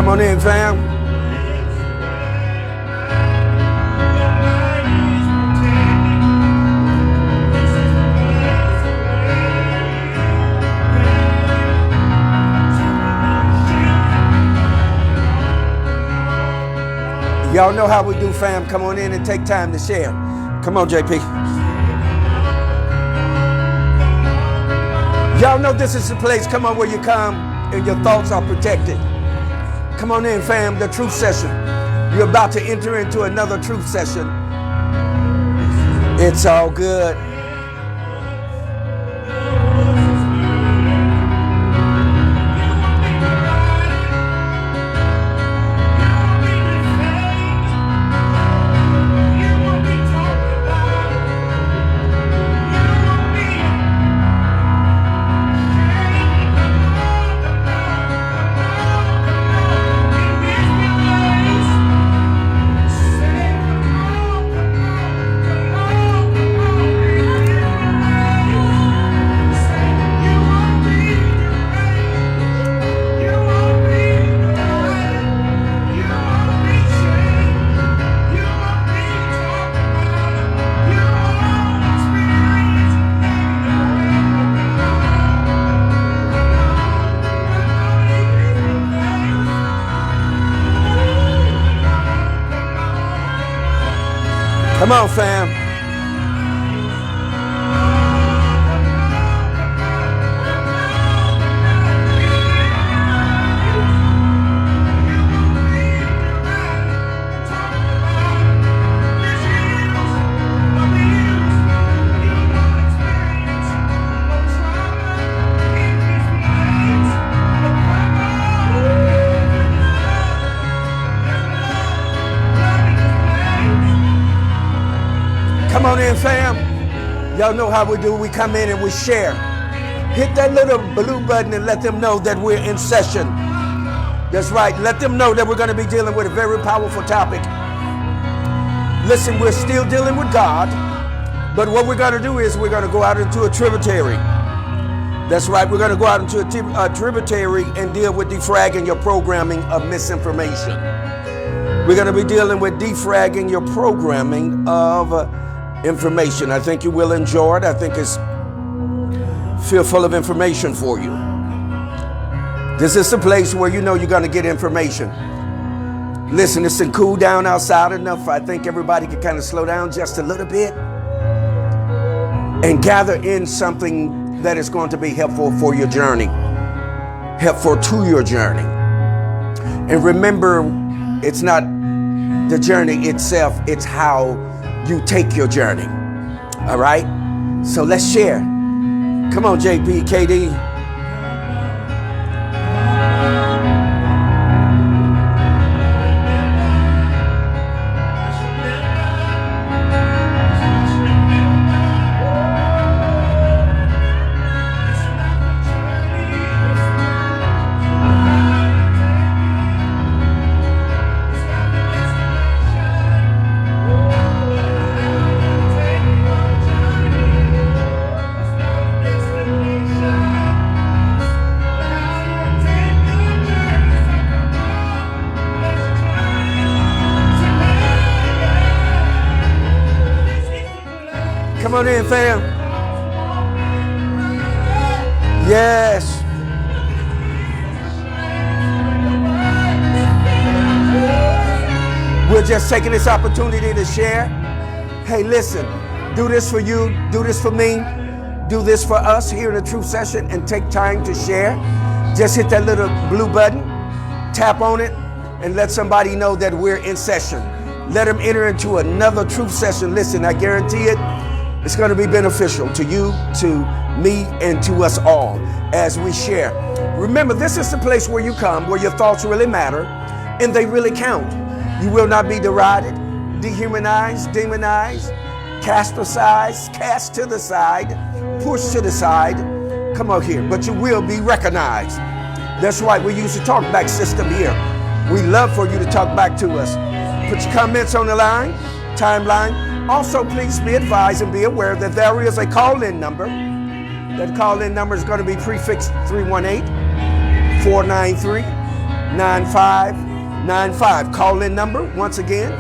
Come on in, fam. Y'all know how we do, fam. Come on in and take time to share. Come on, JP. Y'all know this is the place, come on, where you come and your thoughts are protected. Come on in, fam, the truth session. You're about to enter into another truth session. It's all good. Come on, fam. Come on in, fam. Y'all know how we do. We come in and we share. Hit that little blue button and let them know that we're in session. That's right. Let them know that we're going to be dealing with a very powerful topic. Listen, we're still dealing with God, but what we're going to do is we're going to go out into a tributary. That's right. We're going to go out into a tributary and deal with defragging your programming of misinformation. We're going to be dealing with defragging your programming of information. I think you will enjoy it. I think it's full of information for you. This is the place where you know you're going to get information. Listen, it's cool down outside enough. I think everybody can kind of slow down just a little bit and gather in something that is going to be helpful for your journey, helpful to your journey. And remember, it's not the journey itself, it's how you take your journey. All right? So let's share. Come on, JP, KD. Come on in, fam. Yes. We're just taking this opportunity to share. Hey, listen, do this for you, do this for me, do this for us here in the Truth Session, and take time to share. Just hit that little blue button, tap on it, and let somebody know that we're in session. Let them enter into another Truth Session. Listen, I guarantee it. It's going to be beneficial to you, to me, and to us all as we share. Remember, this is the place where you come, where your thoughts really matter, and they really count. You will not be derided, dehumanized, demonized, cast aside, cast to the side, pushed to the side. Come out here, but you will be recognized. That's right, we use the talkback system here. We love for you to talk back to us. Put your comments on the line, timeline. Also, please be advised and be aware that there is a call-in number. That call-in number is going to be prefixed 318-493-9494. 9595. Call in number once again,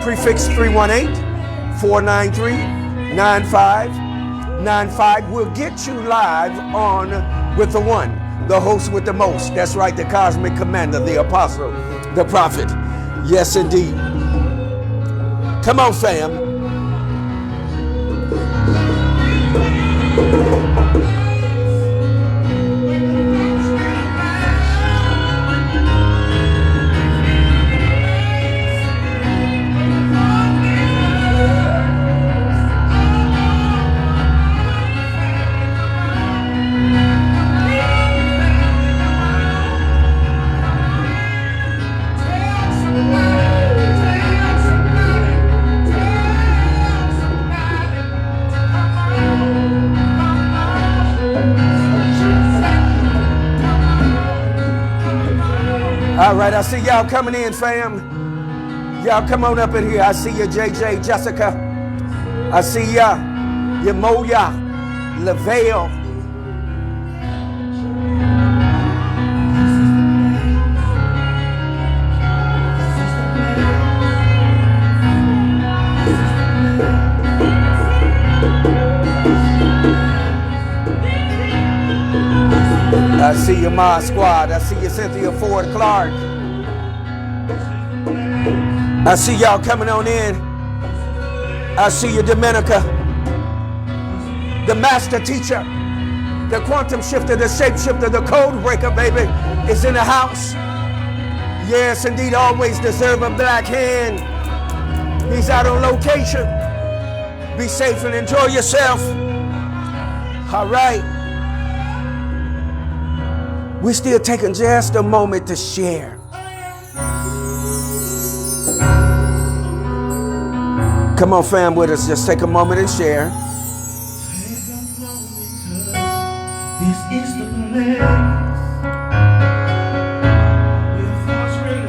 prefix 318-493-9595. We'll get you live on with the one, the host with the most. That's right, the cosmic commander, the apostle, the prophet. Yes, indeed. Come on, fam. All right, I see y'all coming in, fam. Y'all come on up in here. I see you, JJ, Jessica. I see ya, Yamoya, LaVale. I see you, my squad. I see you, Cynthia Ford Clark. I see y'all coming on in. I see you, Dominica. The master teacher, the quantum shifter, the shapeshifter, the code breaker, baby, is in the house. Yes, indeed, always deserve a black hand. He's out on location. Be safe and enjoy yourself. All right. We're still taking just a moment to share. Come on, fam, with us. Just take a moment and share. Take a moment, 'cause this is the place where thoughts really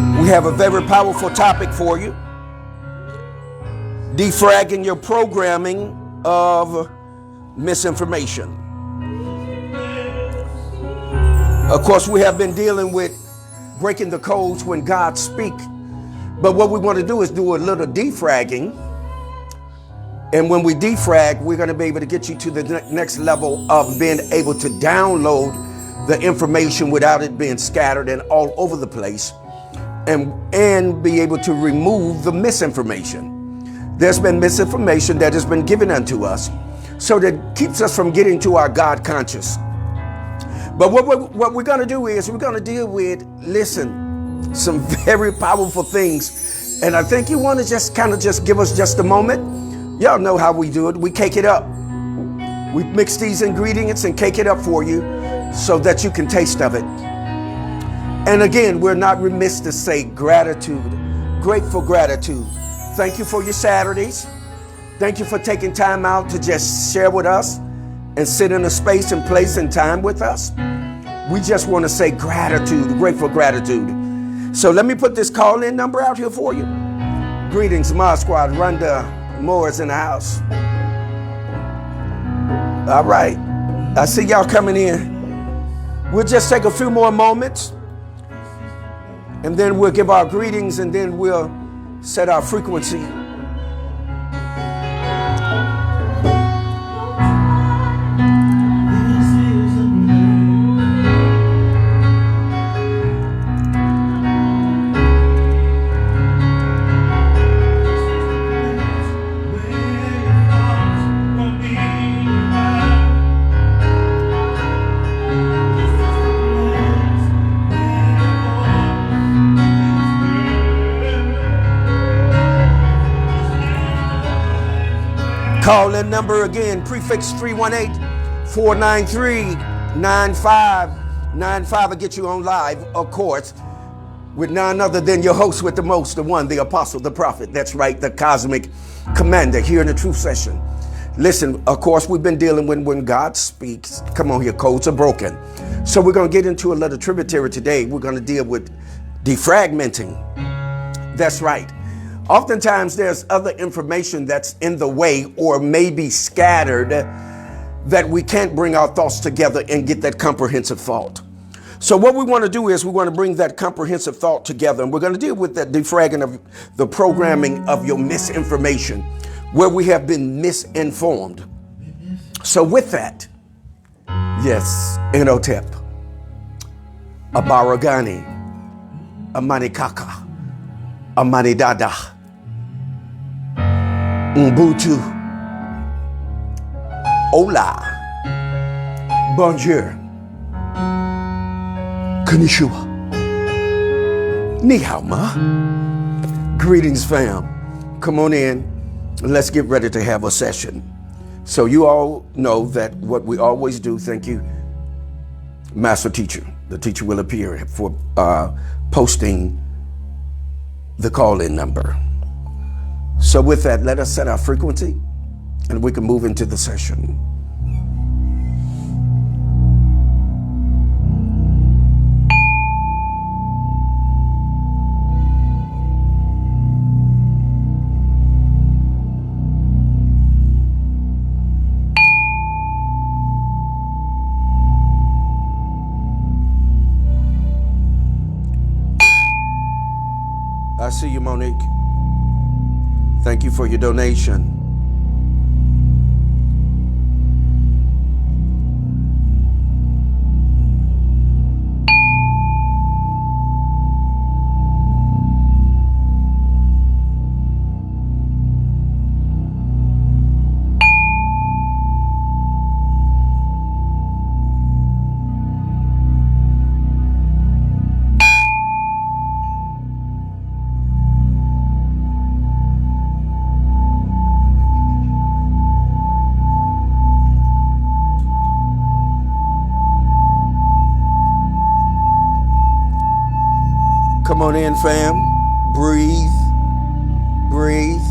matter. We have a very powerful topic for you. Defragging your programming of misinformation. Of course, we have been dealing with breaking the codes when God speaks. But what we want to do is do a little defragging. And when we defrag, we're going to be able to get you to the next level of being able to download the information without it being scattered and all over the place, and be able to remove the misinformation. There's been misinformation that has been given unto us, so that keeps us from getting to our God conscious. But what we're going to do is we're going to deal with, listen, some very powerful things. And I think you want to just kind of just give us just a moment. Y'all know how we do it. We cake it up. We mix these ingredients and cake it up for you so that you can taste of it. And again, we're not remiss to say gratitude, grateful gratitude. Thank you for your Saturdays. Thank you for taking time out to just share with us and sit in a space and place and time with us. We just want to say gratitude, grateful gratitude. So let me put this call-in number out here for you. Greetings, Mod Squad. Rhonda Moore is in the house. All right. I see y'all coming in. We'll just take a few more moments, and then we'll give our greetings, and then we'll set our frequency. Call in number again, prefix 318-493-9595 will get you on live, of course, with none other than your host with the most, the one, the apostle, the prophet. That's right, the cosmic commander here in the truth session. Listen, of course, we've been dealing with when God speaks. Come on here, codes are broken. So we're going to get into a little tributary today. We're going to deal with defragmenting. That's right. Oftentimes there's other information that's in the way or maybe scattered that we can't bring our thoughts together and get that comprehensive thought. So what we want to do is we want to bring that comprehensive thought together, and we're going to deal with that defragging of the programming of your misinformation, where we have been misinformed. So with that, yes, Enotep, Abaragani, Amanikaka, Amanidada, Ubuntu, Hola, Bonjour, Konnichiwa, Ni hao ma. Greetings, fam. Come on in and let's get ready to have a session. So you all know that what we always do, thank you, Master Teacher. The teacher will appear for posting the call-in number. So with that, let us set our frequency and we can move into the session. I see you, Monique. Thank you for your donation. Come on in, fam. Breathe. Breathe.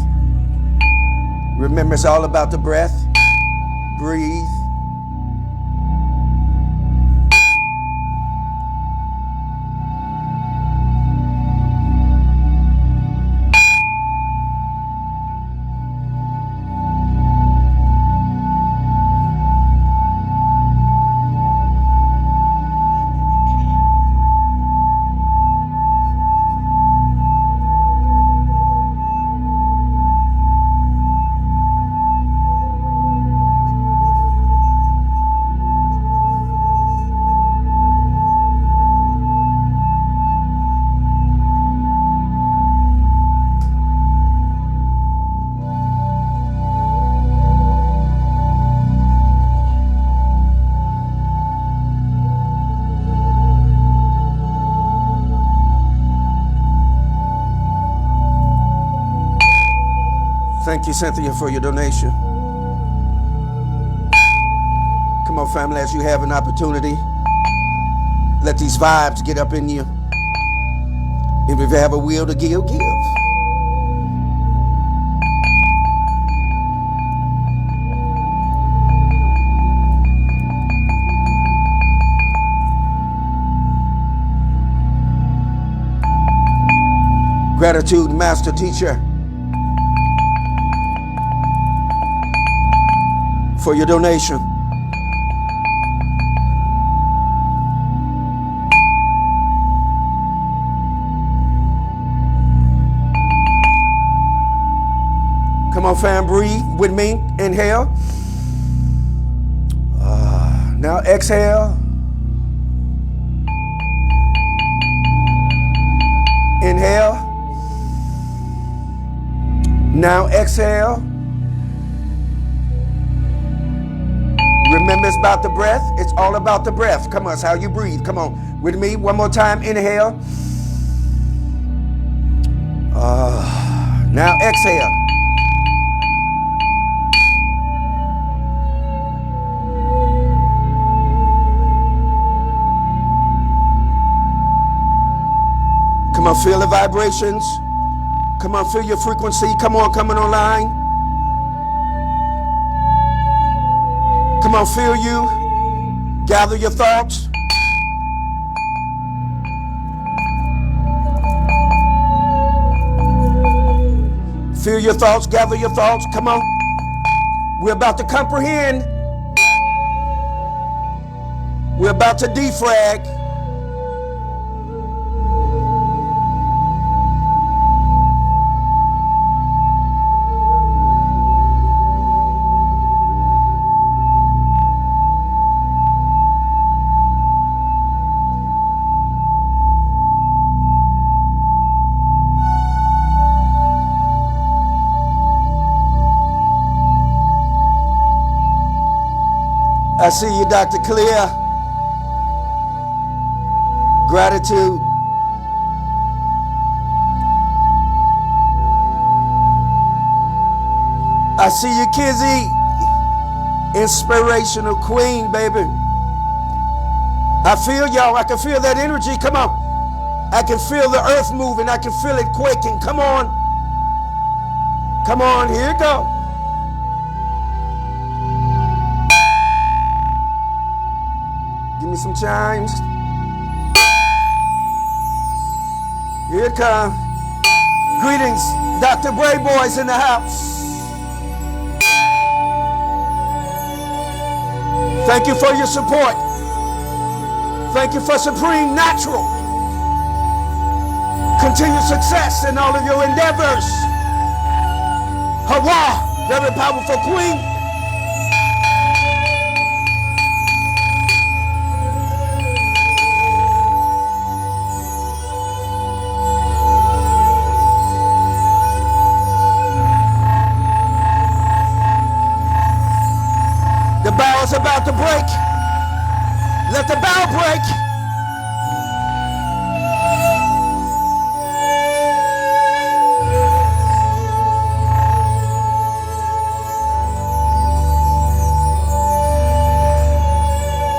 Remember, it's all about the breath. Breathe. Thank you, Cynthia, for your donation. Come on, family, as you have an opportunity, let these vibes get up in you. If you have a will to give, give. Gratitude, Master Teacher, for your donation. Come on, fam, breathe with me. Inhale. Now exhale. Inhale. Now exhale. Remember, it's about the breath. It's all about the breath. Come on, it's how you breathe. Come on, with me. One more time. Inhale. Now exhale. Come on, feel the vibrations. Come on, feel your frequency. Come on, coming online. Come on, feel you. Gather your thoughts. Feel your thoughts, gather your thoughts. Come on. We're about to comprehend We're about to defrag. I see you, Dr. Clear. Gratitude. I see you, Kizzy. Inspirational queen, baby. I feel y'all. I can feel that energy. Come on. I can feel the earth moving. I can feel it quaking. Come on. Come on. Here you go. Give me some chimes. Here it comes. Greetings, Dr. Bray Boys in the house. Thank you for your support. Thank you for supreme natural. Continued success in all of your endeavors. Hurrah, very powerful queen. The bow is about to break. Let the bow break.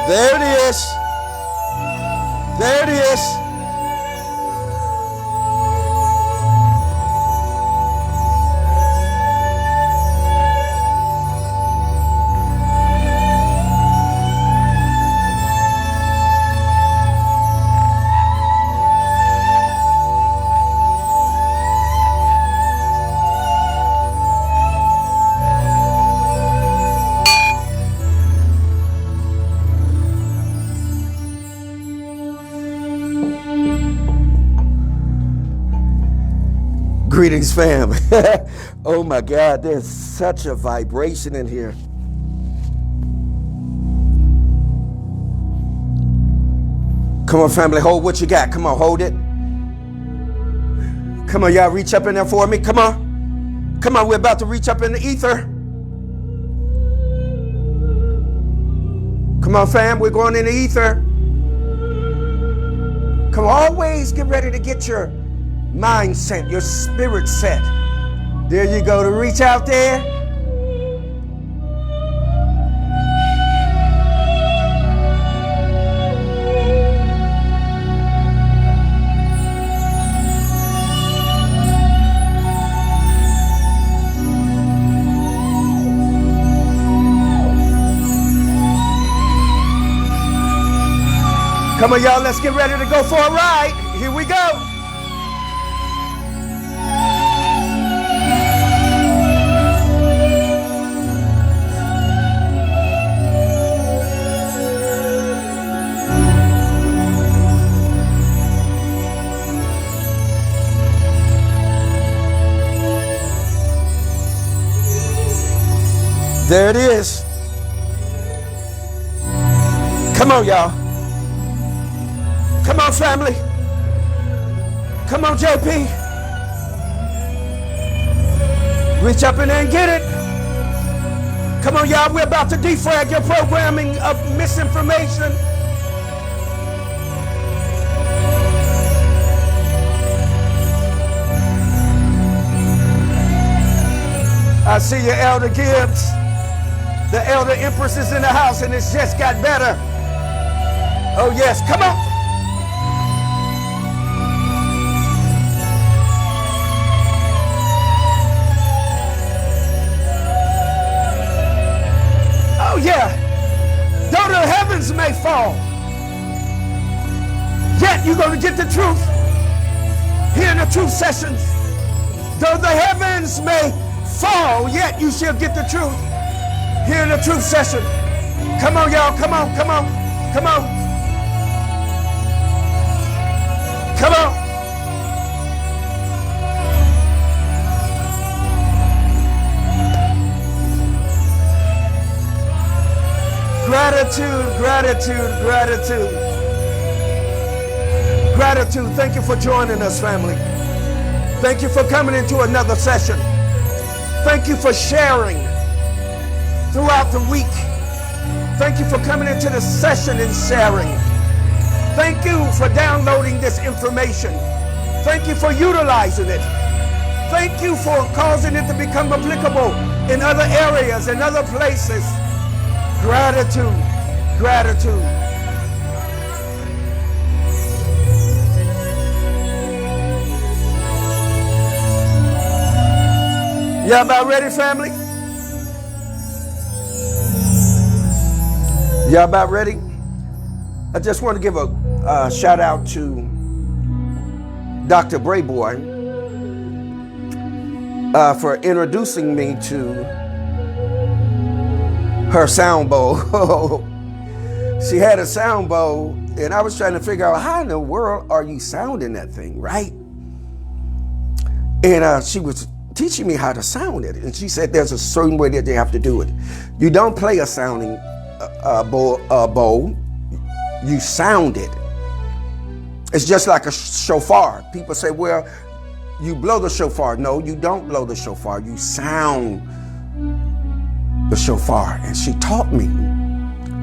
There it is. There it is. Greetings, fam. Oh my God, there's such a vibration in here. Come on, family, hold what you got. Come on, hold it. Come on, y'all, reach up in there for me. Come on. Come on, we're about to reach up in the ether. Come on, fam, we're going in the ether. Come on, always get ready to get your mindset, your spirit set. There you go, to reach out there. Come on, y'all, let's get ready to go for a ride. Here we go. There it is. Come on, y'all. Come on, family. Come on, JP. Reach up in there and get it. Come on, y'all. We're about to defrag your programming of misinformation. I see your Elder Gibbs. The Elder Empress is in the house, and it's just got better. Oh, yes. Come on. Oh, yeah. Though the heavens may fall, yet you're going to get the truth here in the truth sessions. Though the heavens may fall, yet you shall get the truth here in the truth session. Come on, y'all. Come on, come on. Come on. Come on. Gratitude, gratitude, gratitude. Gratitude. Thank you for joining us, family. Thank you for coming into another session. Thank you for sharing throughout the week. Thank you for coming into the session and sharing. Thank you for downloading this information. Thank you for utilizing it. Thank you for causing it to become applicable in other areas and other places. Gratitude, gratitude. Y'all about ready, family? Y'all about ready? I just want to give a shout out to Dr. Brayboy for introducing me to her sound bowl. She had a sound bowl, and I was trying to figure out how in the world are you sounding that thing, right? And she was teaching me how to sound it, and she said there's a certain way that they have to do it. You don't play a sounding bowl, you sound it. It's just like a shofar. People say, well, you blow the shofar. No, you don't blow the shofar. You sound the shofar. And she taught me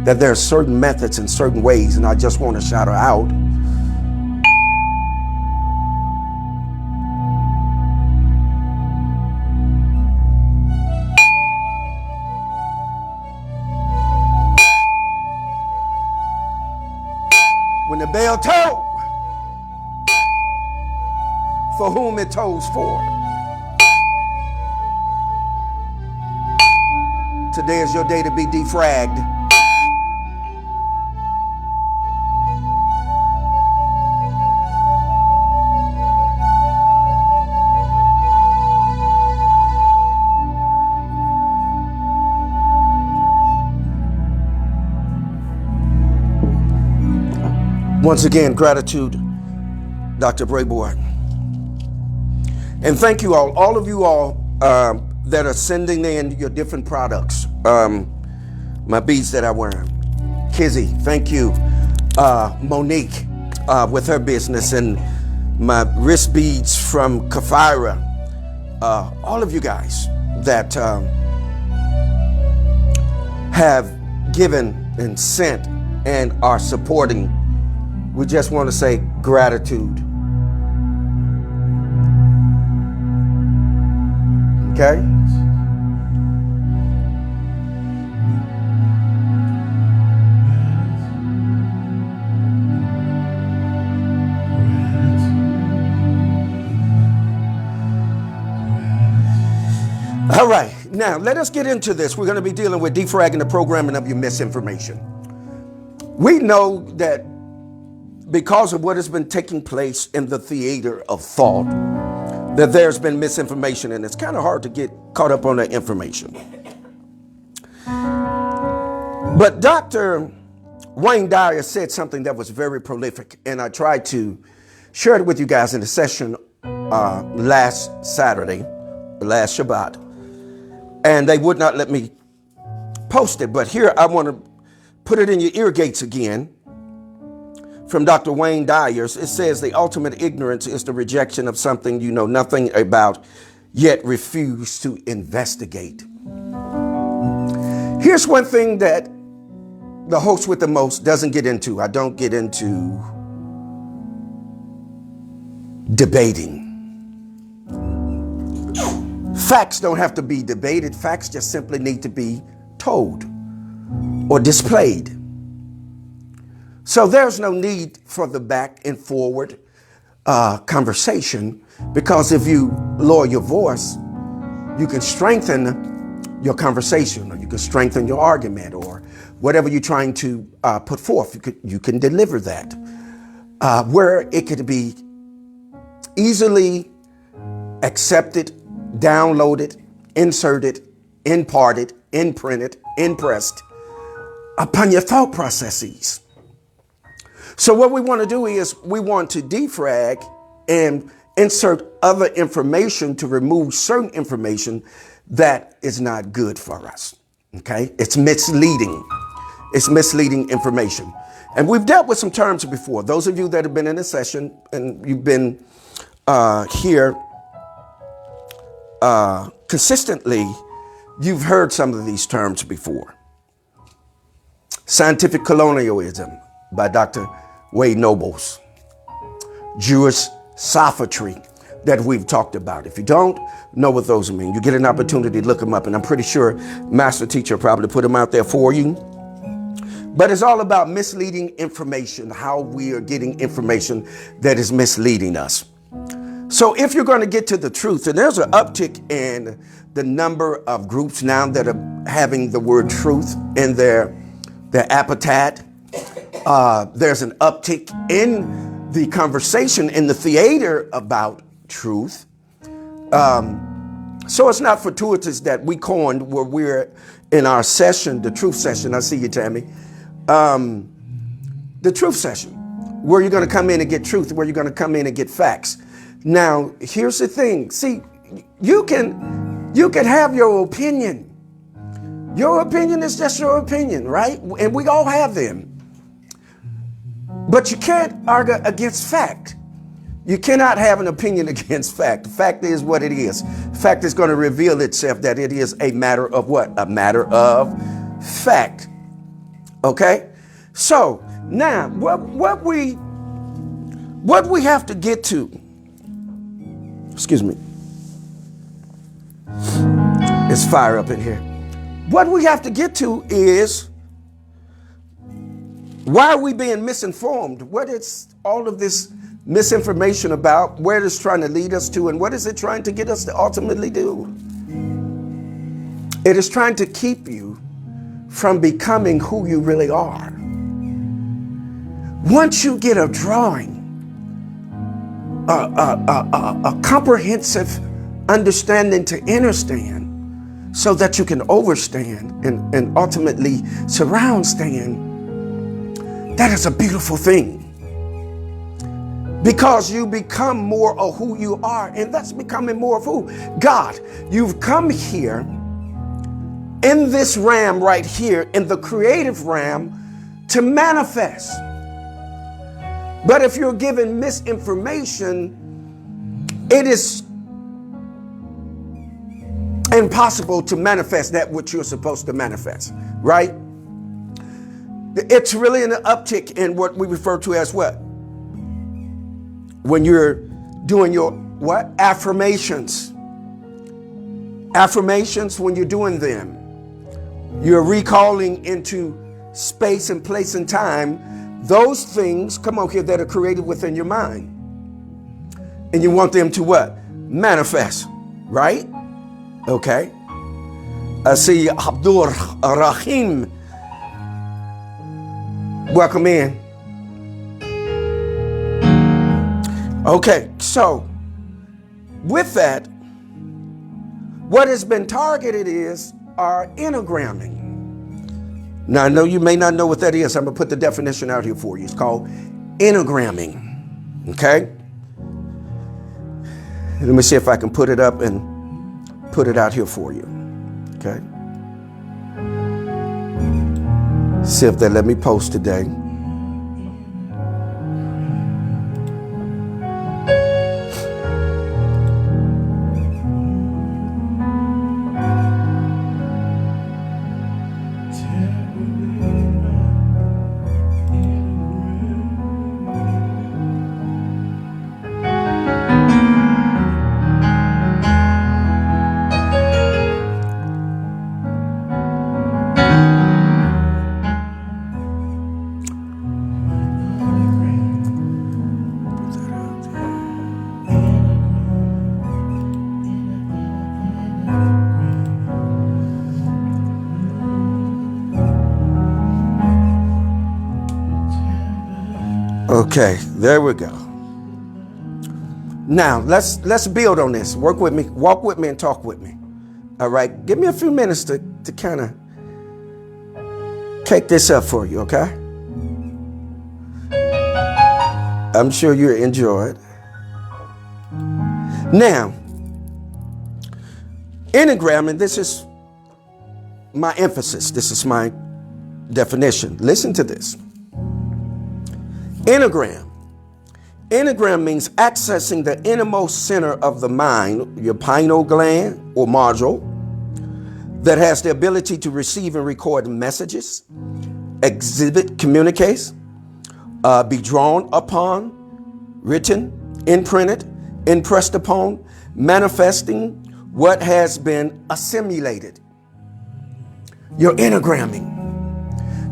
that there are certain methods and certain ways, and I just want to shout her out. When the bell tolled, for whom it tolls for. Today is your day to be defragged. Once again, gratitude, Dr. Brayboy. And thank you all of you all that are sending in your different products. My beads that I wear. Kizzy, thank you. Monique with her business, and my wrist beads from Kafira. All of you guys that have given and sent and are supporting. We just want to say gratitude. Okay? All right, now let us get into this. We're going to be dealing with defragging the programming of your misinformation. We know that because of what has been taking place in the theater of thought, that there's been misinformation, and it's kind of hard to get caught up on that information. But Dr. Wayne Dyer said something that was very prolific, and I tried to share it with you guys in the session last Saturday, last Shabbat, and they would not let me post it. But here I want to put it in your ear gates again. From Dr. Wayne Dyer, it says the ultimate ignorance is the rejection of something you know nothing about, yet refuse to investigate. Here's one thing that the host with the most doesn't get into. I don't get into debating. Facts don't have to be debated. Facts just simply need to be told or displayed. So there's no need for the back and forward conversation, because if you lower your voice, you can strengthen your conversation, or you can strengthen your argument, or whatever you're trying to put forth. You can deliver that where it could be easily accepted, downloaded, inserted, imparted, imprinted, impressed upon your thought processes. So what we want to do is we want to defrag and insert other information to remove certain information that is not good for us. Okay? It's misleading. It's misleading information. And we've dealt with some terms before. Those of you that have been in a session and you've been here consistently, you've heard some of these terms before. Scientific Colonialism by Dr. Wade Nobles. Jewish Sophistry that we've talked about. If you don't know what those mean, you get an opportunity to look them up. And I'm pretty sure Master Teacher probably put them out there for you. But it's all about misleading information, how we are getting information that is misleading us. So if you're going to get to the truth, and there's an uptick in the number of groups now that are having the word truth in their appetite. There's an uptick in the conversation in the theater about truth. So it's not fortuitous that we coined where we're in our session, the truth session. I see you, Tammy. The truth session, where you're going to come in and get truth, where you're going to come in and get facts. Now, here's the thing. See, you can have your opinion. Your opinion is just your opinion, right? And we all have them. But you can't argue against fact. You cannot have an opinion against fact. Fact is what it is. Fact is going to reveal itself that it is a matter of what? A matter of fact. Okay? So now what we have to get to, excuse me, it's fire up in here. What we have to get to is, why are we being misinformed? What is all of this misinformation about? Where it's trying to lead us to, and what is it trying to get us to ultimately do? It is trying to keep you from becoming who you really are. Once you get a drawing, a comprehensive understanding to understand, so that you can overstand and ultimately surround stand, that is a beautiful thing. Because you become more of who you are, and that's becoming more of who? God. You've come here in this realm right here, in the creative realm, to manifest. But if you're given misinformation, it is impossible to manifest that which you're supposed to manifest, right? It's really an uptick in what we refer to as what? When you're doing your what? Affirmations. Affirmations, when you're doing them, you're recalling into space and place and time those things, come on here, that are created within your mind. And you want them to what? Manifest, right? Okay. I see Abdul Rahim. Welcome in. Okay, so with that, what has been targeted is our enneagramming. Now, I know you may not know what that is. I'm going to put the definition out here for you. It's called enneagramming. Okay? Let me see if I can put it up and put it out here for you. Okay? See if they let me post today. Okay, there we go. Now, let's build on this. Work with me, walk with me, and talk with me. All right, give me a few minutes to kind of take this up for you, okay? I'm sure you enjoyed. Now, Enneagram, and this is my emphasis. This is my definition. Listen to this. Enneagram. Enneagram means accessing the innermost center of the mind, your pineal gland or module, that has the ability to receive and record messages, exhibit, communicate, be drawn upon, written, imprinted, impressed upon, manifesting what has been assimilated. Your enneagramming.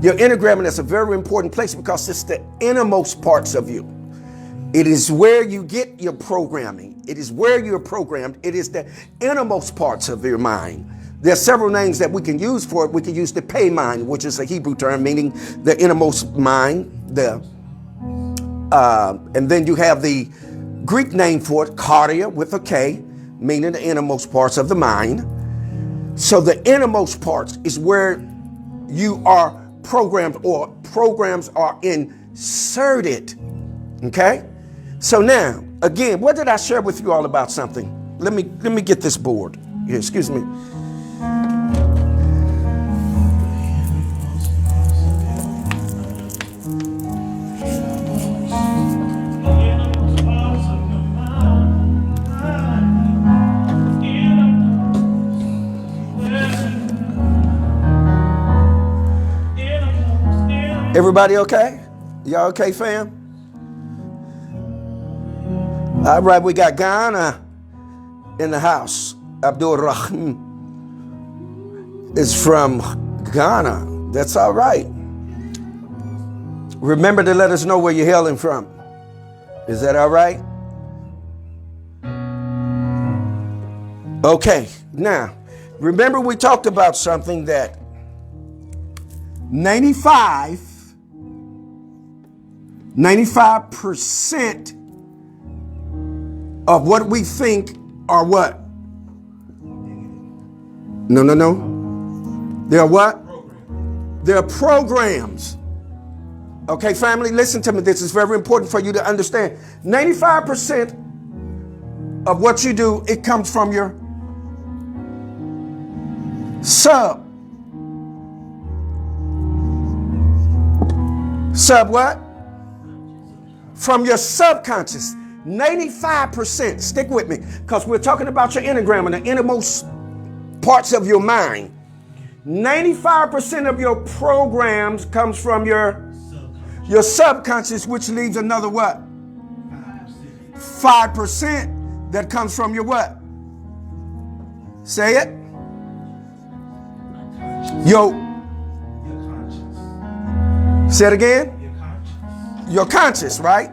Your enneagramming is a very important place because it's the innermost parts of you. It is where you get your programming. It is where you're programmed. It is the innermost parts of your mind. There are several names that we can use for it. We can use the pay mind, which is a Hebrew term meaning the innermost mind. And then you have the Greek name for it, cardia, with a K, meaning the innermost parts of the mind. So the innermost parts is where you are programmed, or programs are inserted. Okay? So now, again, what did I share with you all about something? Let me get this board. Here, excuse me. Everybody okay? Y'all okay, fam? All right, we got Ghana in the house. Abdul Rahim is from Ghana. That's all right. Remember to let us know where you're hailing from. Is that all right? Okay, now, remember we talked about something that 95% of what we think are what? No. They're what? They're programs. Okay, family, listen to me. This is very important for you to understand. 95% of what you do, it comes from your Sub what? From your subconscious. 95%. Stick with me, because we're talking about your enneagram and the innermost parts of your mind. 95% of your programs comes from your subconscious, which leaves another what? 5% that comes from your what? Say it. Say it again. Your conscious, right?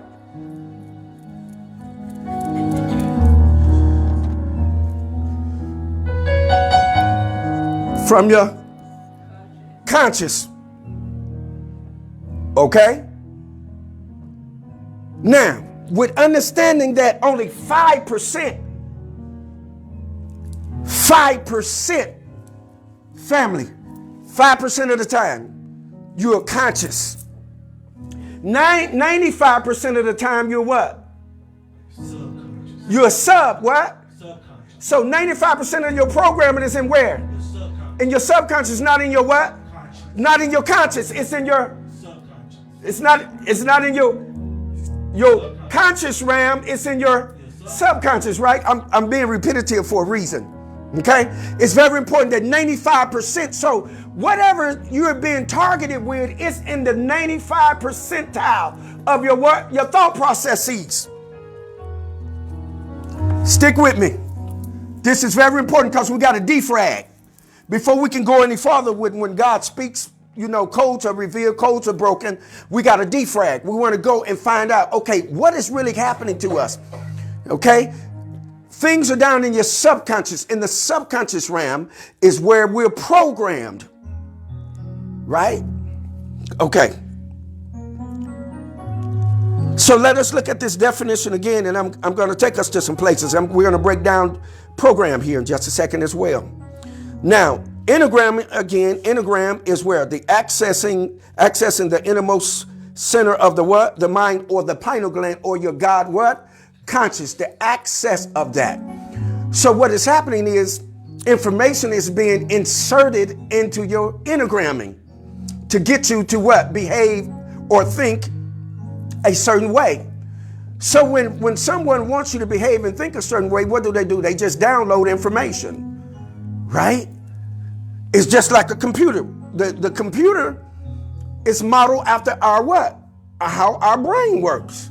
From your conscious. Okay? Now, with understanding that only 5%, family, 5% of the time, you are conscious. 95% of the time, you're what? Subconscious. You're a sub, what? Subconscious. So 95% of your programming is in where? In your subconscious, not in your what? Conscious. Not in your conscious. It's in your subconscious. It's not in your conscious realm. It's in your subconscious, right? I'm being repetitive for a reason. Okay? It's very important that 95%. So whatever you're being targeted with is in the 95 percentile of your what? Your thought processes. Stick with me. This is very important because we got to defrag. Before we can go any farther with when God speaks, codes are revealed, codes are broken. We got to defrag. We want to go and find out, okay, what is really happening to us? Okay? Things are down in your subconscious. In the subconscious realm is where we're programmed. Right? Okay. So let us look at this definition again, and I'm going to take us to some places. We're going to break down program here in just a second as well. Now, enneagram is where the accessing the innermost center of the what? The mind, or the pineal gland, or your God what? Conscious, the access of that. So what is happening is information is being inserted into your enneagramming to get you to what? Behave or think a certain way. So when someone wants you to behave and think a certain way, what do? They just download information, right? It's just like a computer. The computer is modeled after our what? How our brain works.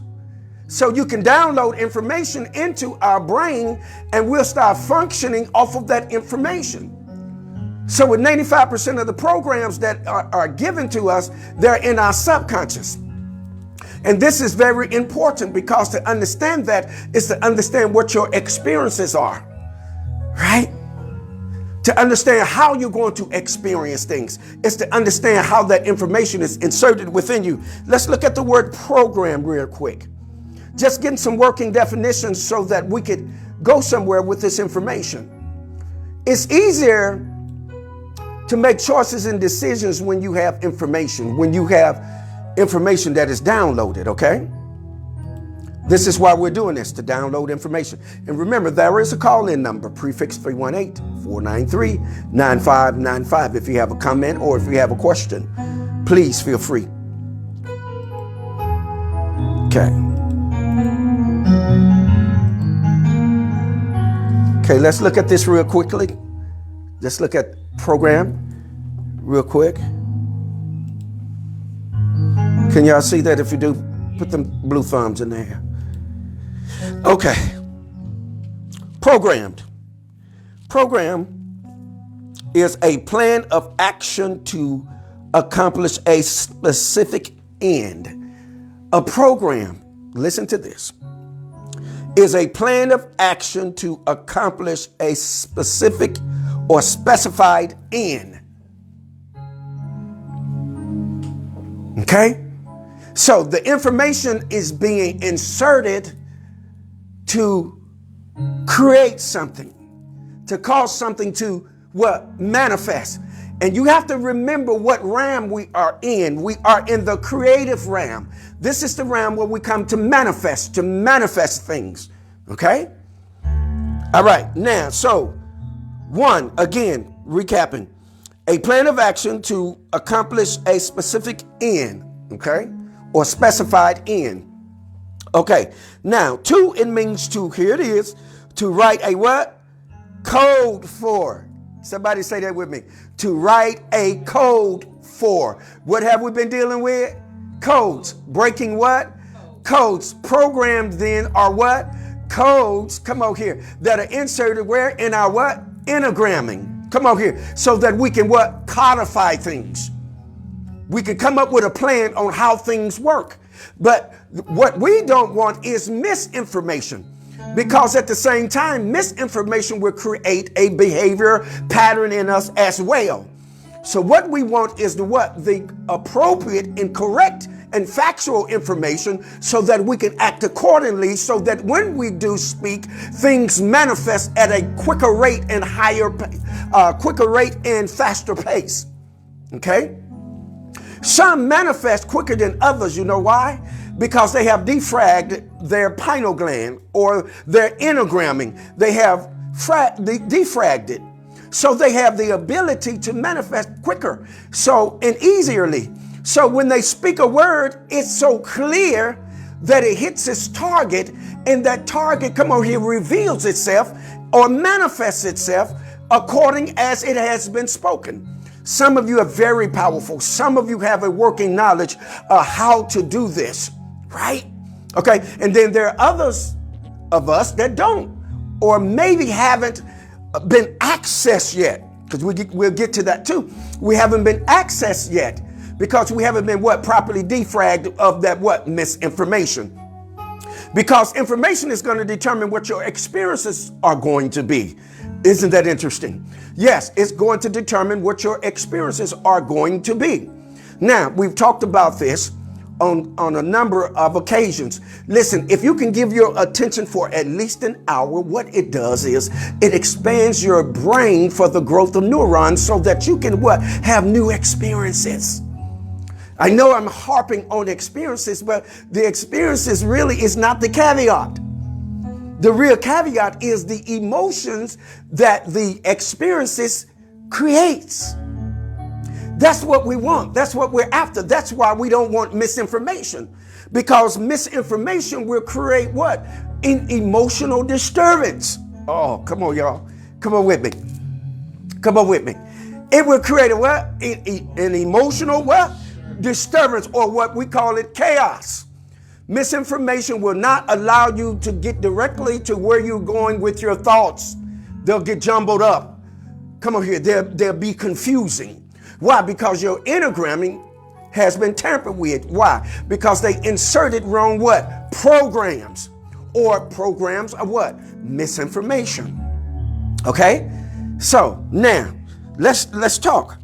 So you can download information into our brain and we'll start functioning off of that information. So with 95% of the programs that are given to us, they're in our subconscious. And this is very important because to understand that is to understand what your experiences are, right? To understand how you're going to experience things is to understand how that information is inserted within you. Let's look at the word program real quick. Just getting some working definitions so that we could go somewhere with this information. It's easier to make choices and decisions when you have information, when you have information that is downloaded, okay? This is why we're doing this, to download information. And remember, there is a call-in number, prefix 318-493-9595. If you have a comment or if you have a question, please feel free. Okay. Okay, let's look at this real quickly. Let's look at program real quick. Can y'all see that? If you do, put them blue thumbs in there. Okay. Programmed. Program is a plan of action to accomplish a specific end. A program, listen to this, is a plan of action to accomplish a specific or specified end. Okay? So the information is being inserted to create something, to cause something to what? Manifest. And you have to remember what realm we are in. We are in the creative realm. This is the realm where we come to manifest things. Okay? All right. Now, so one, again, recapping, a plan of action to accomplish a specific end. Okay? Or specified end. Okay. Now, two, it means to, here it is, to write a what? Code for. Somebody say that with me. To write a code for. What have we been dealing with? Codes. Breaking what? Codes. Programmed then are what? Codes. Come on here. That are inserted where? In our what? Enneagramming. Come on here. So that we can what? Codify things. We can come up with a plan on how things work. But what we don't want is misinformation. Because at the same time, misinformation will create a behavior pattern in us as well. So what we want is the what? The appropriate and correct and factual information so that we can act accordingly, so that when we do speak, things manifest at a quicker rate and quicker rate and faster pace. Okay? Some manifest quicker than others. You know why? Because they have defragged their pineal gland or their enneagramming. They have defragged it. So they have the ability to manifest quicker. So and easierly. So when they speak a word, it's so clear that it hits its target, and that target, come on here, reveals itself or manifests itself according as it has been spoken. Some of you are very powerful. Some of you have a working knowledge of how to do this, right? Okay. And then there are others of us that don't, or maybe haven't been accessed yet, because we'll get to that too. We haven't been accessed yet because we haven't been what? Properly defragged of that what? Misinformation. Because information is going to determine what your experiences are going to be. Isn't that interesting? Yes, it's going to determine what your experiences are going to be. Now, we've talked about this on a number of occasions. Listen, if you can give your attention for at least an hour, what it does is it expands your brain for the growth of neurons so that you can what? Have new experiences. I know I'm harping on experiences, but the experiences really is not the caveat. The real caveat is the emotions that the experiences creates. That's what we want. That's what we're after. That's why we don't want misinformation, because misinformation will create what? Emotional disturbance. Oh, come on, y'all. Come on with me. Come on with me. It will create a what? An emotional what? Disturbance, or what we call it chaos. Misinformation will not allow you to get directly to where you're going with your thoughts. They'll get jumbled up. Come on here. They'll be confusing. Why? Because your enneagramming has been tampered with. Why? Because they inserted wrong what? Programs, or programs of what? Misinformation. Okay? So now let's talk.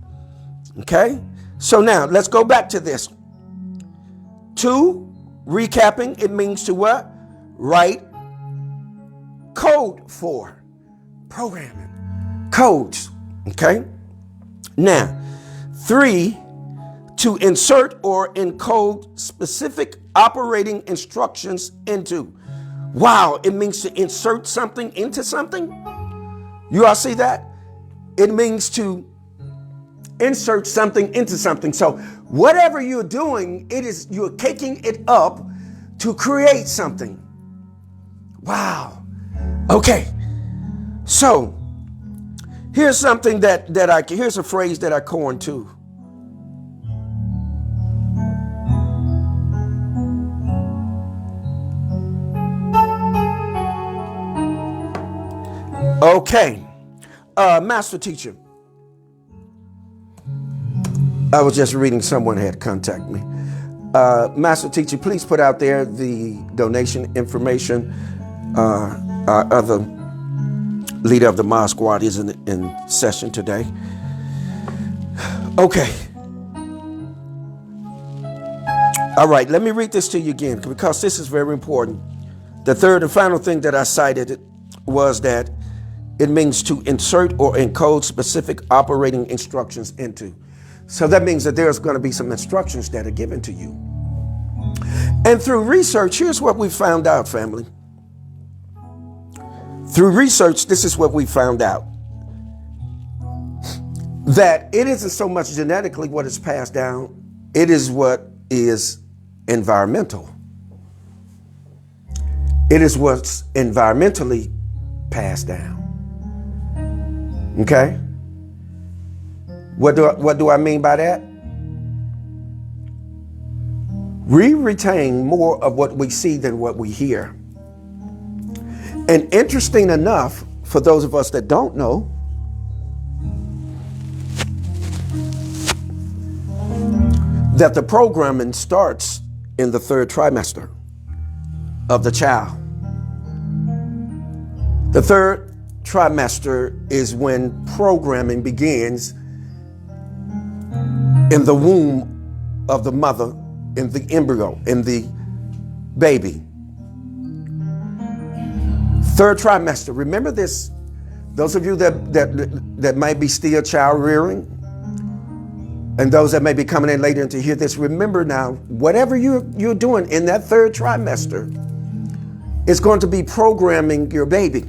Okay? So now let's go back to this. 2, recapping, it means to what? Write code for. Programming. Codes. Okay? Now, 3, to insert or encode specific operating instructions into. Wow, it means to insert something into something. You all see that? It means to insert something into something. So whatever you're doing, you're taking it up to create something. Wow. Okay. So here's something here's a phrase that I coined too. Okay. Master teacher. I was just reading, someone had contacted me. Master teacher, please put out there the donation information. Our other leader of the Mod Squad is in session today. Okay. All right, let me read this to you again, because this is very important. The third and final thing that I cited was that it means to insert or encode specific operating instructions into. So that means that there's going to be some instructions that are given to you. And through research, here's what we found out, family. Through research, this is what we found out. That it isn't so much genetically what is passed down, it is what is environmental. It is what's environmentally passed down. Okay? What do I mean by that? We retain more of what we see than what we hear. And interesting enough, for those of us that don't know, that the programming starts in the 3rd trimester of the child. The 3rd trimester is when programming begins in the womb of the mother, in the embryo, in the baby. 3rd trimester. Remember this, those of you that might be still child rearing, and those that may be coming in later to hear this, remember now, whatever you're doing in that 3rd trimester is going to be programming your baby.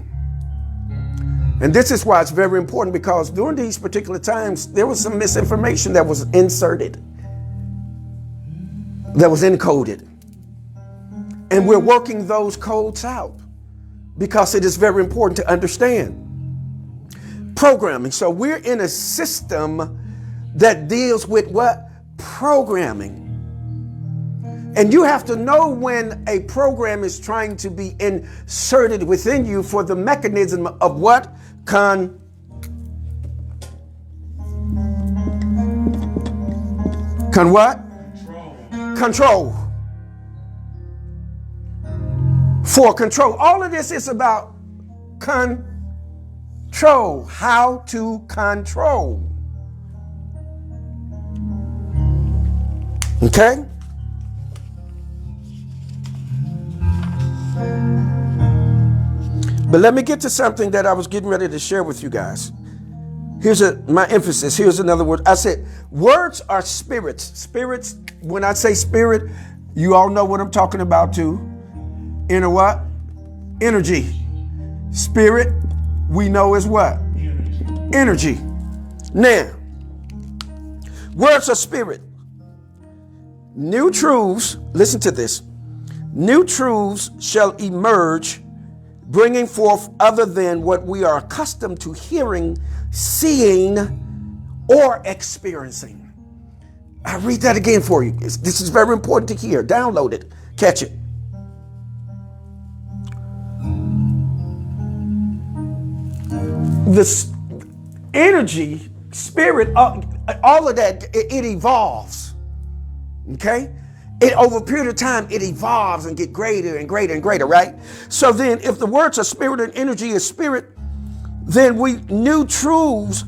And this is why it's very important, because during these particular times, there was some misinformation that was inserted, that was encoded. And we're working those codes out, because it is very important to understand programming. So we're in a system that deals with what? Programming. And you have to know when a program is trying to be inserted within you for the mechanism of what? What? Control. For control. All of this is about control. How to control. Okay? But let me get to something that I was getting ready to share with you guys. my emphasis. Here's another word. I said, words are spirits. Spirits, when I say spirit, you all know what I'm talking about too. Inner what? Energy. Spirit, we know is what? Energy. Now, words are spirit. New truths, listen to this. New truths shall emerge, bringing forth other than what we are accustomed to hearing, seeing, or experiencing. I'll read that again for you. This is very important to hear. Download it. Catch it. This energy, spirit, all of that, it evolves. Okay? Over a period of time, it evolves and get greater and greater and greater, right? So then if the words are spirit and energy is spirit, then new truths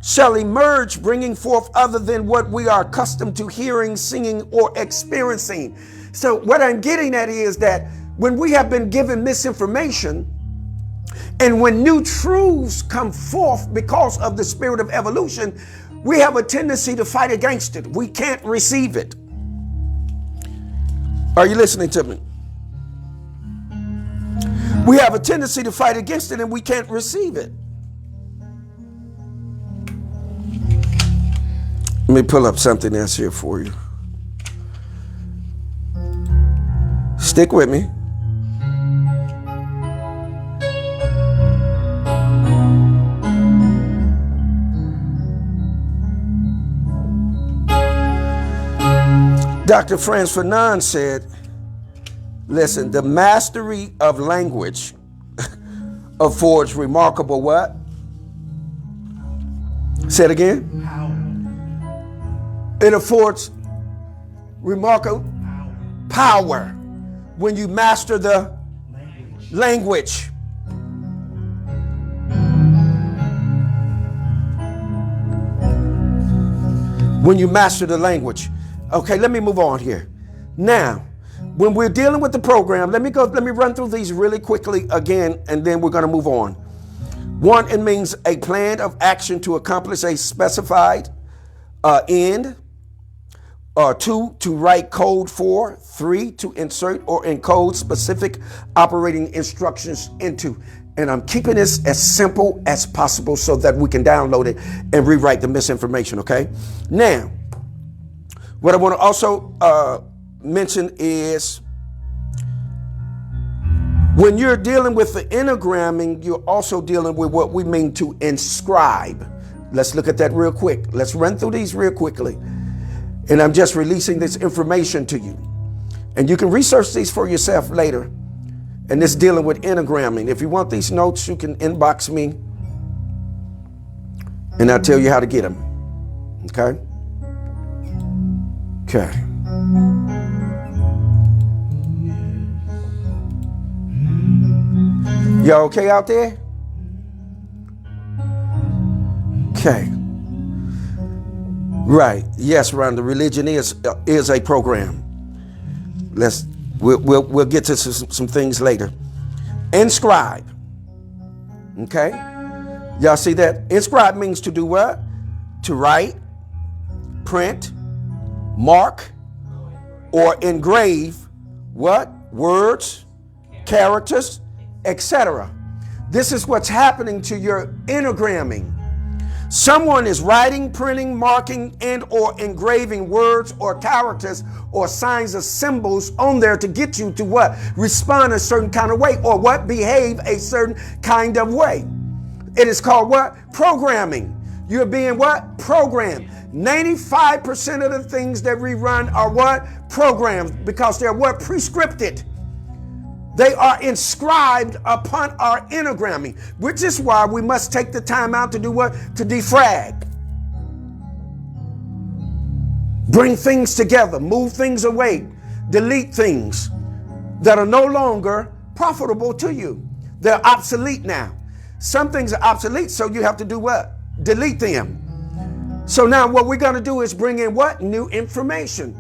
shall emerge, bringing forth other than what we are accustomed to hearing, seeing, or experiencing. So what I'm getting at is that when we have been given misinformation, and when new truths come forth because of the spirit of evolution, we have a tendency to fight against it. We can't receive it. Are you listening to me? We have a tendency to fight against it and we can't receive it. Let me pull up something else here for you. Stick with me. Dr. Franz Fanon said, listen, the mastery of language affords remarkable what? Say it again. It affords remarkable power when you master the language. When you master the language. Okay, let me move on here. Now, when we're dealing with the program, let me run through these really quickly again, and then we're going to move on. 1, it means a plan of action to accomplish a specified end. 2, to write code for. 3, to insert or encode specific operating instructions into. And I'm keeping this as simple as possible so that we can download it and rewrite the misinformation, okay? Now, what I want to also mention is when you're dealing with the enneagramming, you're also dealing with what we mean to inscribe. Let's look at that real quick. Let's run through these real quickly. And I'm just releasing this information to you. And you can research these for yourself later. And this dealing with enneagramming. If you want these notes, you can inbox me and I'll tell you how to get them. Okay? Okay. Y'all okay out there? Okay. Right. Yes, Rhonda. Religion is a program. We'll get to some things later. Inscribe. Okay. Y'all see that? Inscribe means to do what? To write, print, mark, or engrave what? Words, characters, etc. This is what's happening to your enneagramming. Someone is writing, printing, marking, and or engraving words or characters or signs or symbols on there to get you to what? Respond a certain kind of way or what? Behave a certain kind of way. It is called what? Programming. You're being what? Programmed. 95% of the things that we run are what? Programs, because they're what? Prescripted. They are inscribed upon our enneagramming, which is why we must take the time out to do what? To defrag. Bring things together, move things away, delete things that are no longer profitable to you. They're obsolete now. Some things are obsolete, so you have to do what? Delete them. So now what we're going to do is bring in what? New information.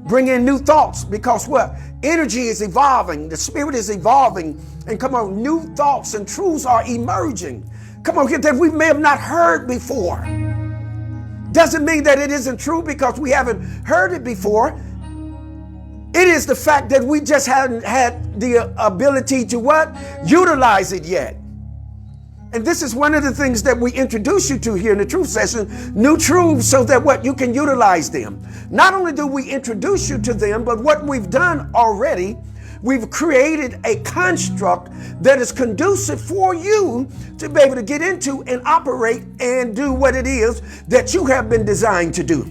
Bring in new thoughts, because what? Energy is evolving. The spirit is evolving. And come on, new thoughts and truths are emerging. come on here, that we may have not heard before. Doesn't mean that it isn't true because we haven't heard it before. It is the fact that we just haven't had the ability to what? Utilize it yet. And this is one of the things that we introduce you to here in the Truth Session, new truths, so that what? You can utilize them. Not only do we introduce you to them, but what we've done already, we've created a construct that is conducive for you to be able to get into and operate and do what it is that you have been designed to do.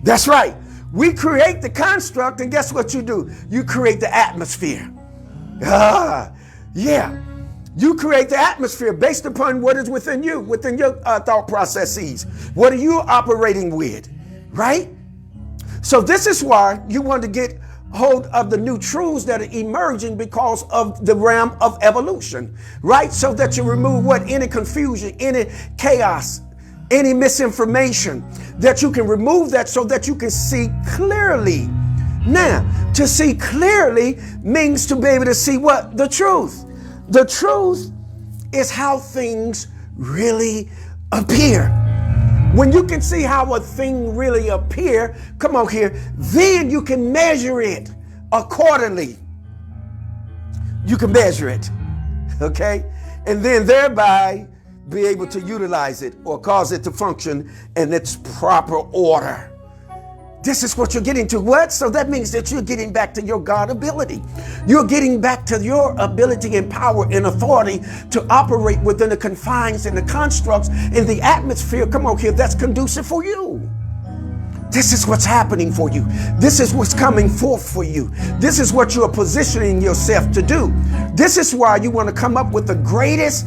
That's right. We create the construct, and guess what you do? You create the atmosphere. Yeah. You create the atmosphere based upon what is within you, within your thought processes. What are you operating with, right? So this is why you want to get hold of the new truths that are emerging because of the realm of evolution, right? So that you remove what? Any confusion, any chaos, any misinformation, that you can remove that so that you can see clearly. Now, to see clearly means to be able to see what? The truth. The truth is how things really appear. When you can see how a thing really appear, come on here, then you can measure it accordingly. You can measure it, okay? And then thereby be able to utilize it or cause it to function in its proper order. This is what you're getting to. What? So that means that you're getting back to your God ability. You're getting back to your ability and power and authority to operate within the confines and the constructs and the atmosphere, come on here, that's conducive for you. This is what's happening for you. This is what's coming forth for you. This is what you are positioning yourself to do. This is why you want to come up with the greatest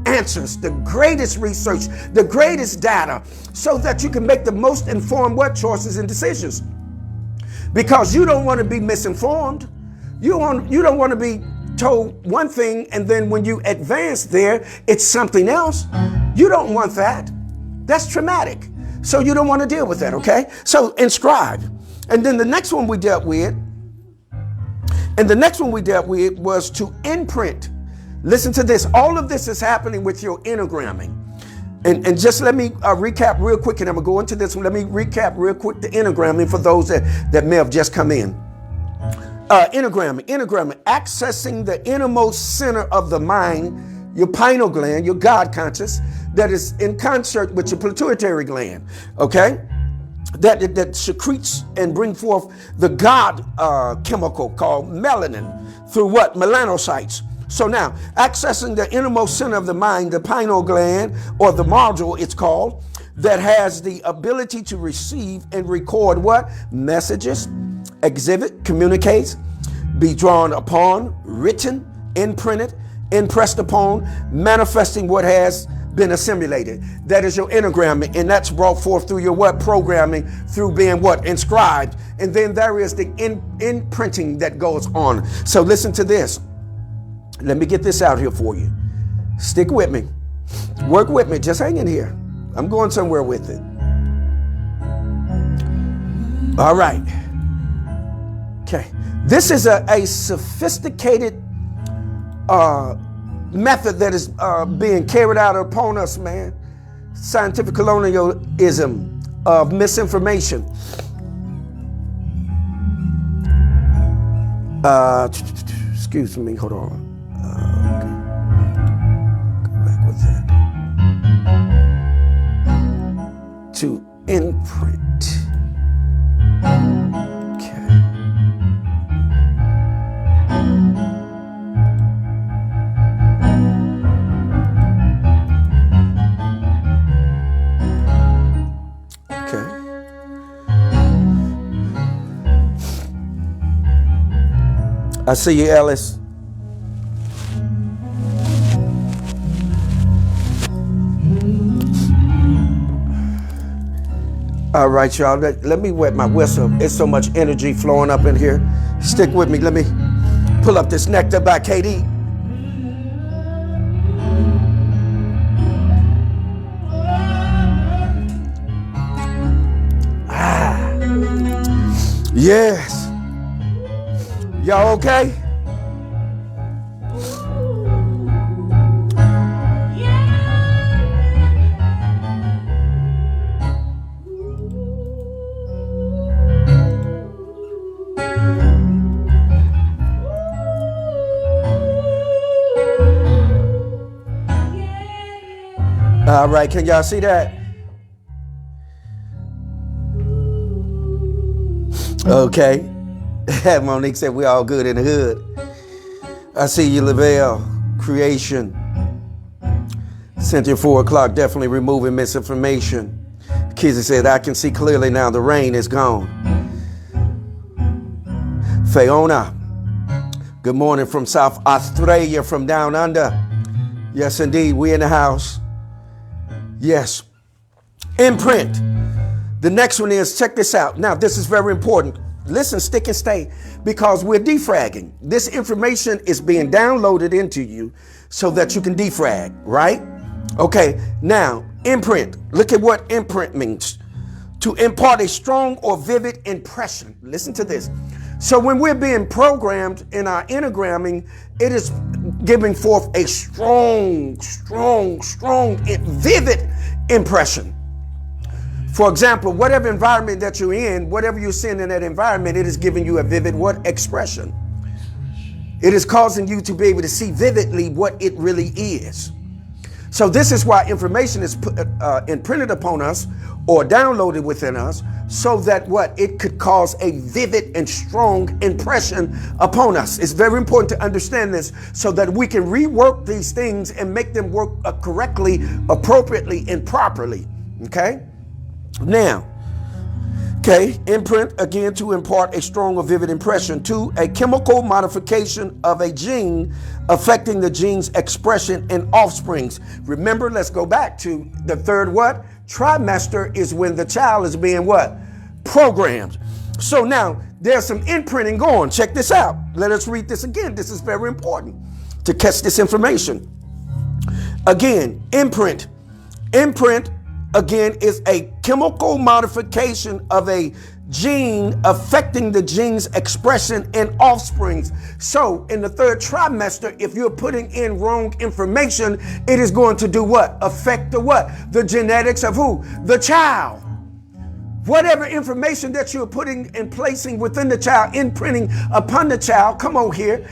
answers, the greatest research, the greatest data, so that you can make the most informed what? Choices and decisions. Because you don't want to be misinformed. You don't want to be told one thing and then when you advance there, it's something else. You don't want that. That's traumatic. So you don't want to deal with that, okay? So inscribe. And then the next one we dealt with, was to imprint. Listen to this. All of this is happening with your enneagramming. And just let me recap real quick, and I'm going to go into this one. Let me recap real quick the enneagramming for those that may have just come in. Enneagramming, accessing the innermost center of the mind, your pineal gland, your God conscious, that is in concert with your pituitary gland, okay? That secretes and bring forth the God chemical called melanin through what? Melanocytes. So now, accessing the innermost center of the mind, the pineal gland, or the module it's called, that has the ability to receive and record what? Messages, exhibit, communicates, be drawn upon, written, imprinted, impressed upon, manifesting what has been assimilated. That is your enneagram, and that's brought forth through your what? Programming, through being what? Inscribed. And then there is the imprinting that goes on. So listen to this. Let me get this out here for you. Stick with me. Work with me. Just hang in here. I'm going somewhere with it. All right. Okay. This is a sophisticated method that is being carried out upon us, man. Scientific colonialism of misinformation. Excuse me. Hold on. Okay. Go back with that. To imprint. Okay. Okay. I see you, Ellis. All right, y'all. Let me wet my whistle. It's so much energy flowing up in here. Stick with me. Let me pull up this nectar by KD. Yes. Y'all okay? All right, can y'all see that? Okay. Monique said we all good in the hood. I see you, Lavelle. Creation. Cynthia, 4 o'clock, definitely removing misinformation. Kizzy said, I can see clearly now the rain is gone. Fiona, good morning from South Australia, from down under. Yes, indeed, we in the house. Yes. Imprint. The next one is, check this out. Now, this is very important. Listen, stick and stay, because we're defragging. This information is being downloaded into you so that you can defrag, right? Okay, now, imprint. Look at what imprint means. To impart a strong or vivid impression. Listen to this. So when we're being programmed in our enneagramming, it is giving forth a strong, vivid impression. For example, whatever environment that you're in, whatever you're seeing in that environment, it is giving you a vivid what? Expression. It is causing you to be able to see vividly what it really is. So this is why information is imprinted upon us or downloaded within us, so that what? It could cause a vivid and strong impression upon us. It's very important to understand this so that we can rework these things and make them work correctly, appropriately, and properly. Okay? Now, okay, imprint, again, to impart a strong or vivid impression. 2, a chemical modification of a gene affecting the gene's expression in offsprings. Remember, let's go back to the third what? Trimester is when the child is being what? Programmed. So now there's some imprinting going. Check this out. Let us read this again. This is very important to catch this information. Again, imprint. Imprint, again, is a chemical modification of a gene affecting the gene's expression in offsprings. So in the third trimester, if you're putting in wrong information, it is going to do what? Affect the what? The genetics of who? The child. Whatever information that you're putting and placing within the child, imprinting upon the child, come on here,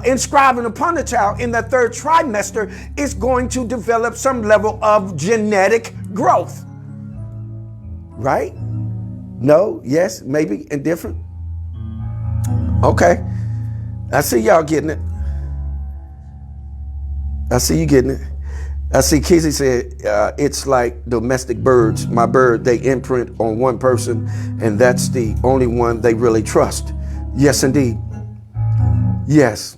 inscribing upon the child in the third trimester, is going to develop some level of genetic growth. Right? No? Yes? Maybe? Indifferent? Okay. I see y'all getting it. I see you getting it. I see Kizzy said, it's like domestic birds. My bird, they imprint on one person, and that's the only one they really trust. Yes, indeed. Yes.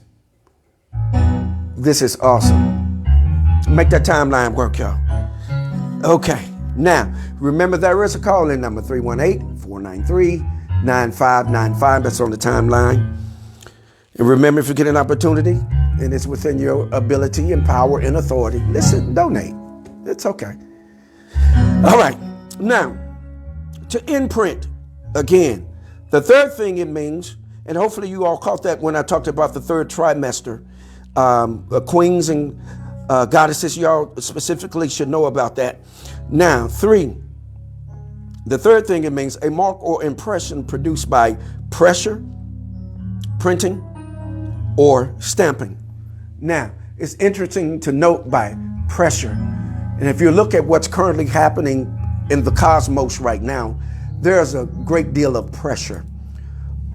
This is awesome. Make that timeline work, y'all. Okay. Now, remember there is a call-in number, 318-493-9595. That's on the timeline. And remember, if you get an opportunity and it's within your ability and power and authority, listen, donate. It's okay. All right. Now, to imprint, again, the third thing it means, and hopefully you all caught that when I talked about the third trimester, queens and goddesses, y'all specifically should know about that. Now, 3, the third thing it means, a mark or impression produced by pressure, printing, or stamping. Now, it's interesting to note by pressure. And if you look at what's currently happening in the cosmos right now, there's a great deal of pressure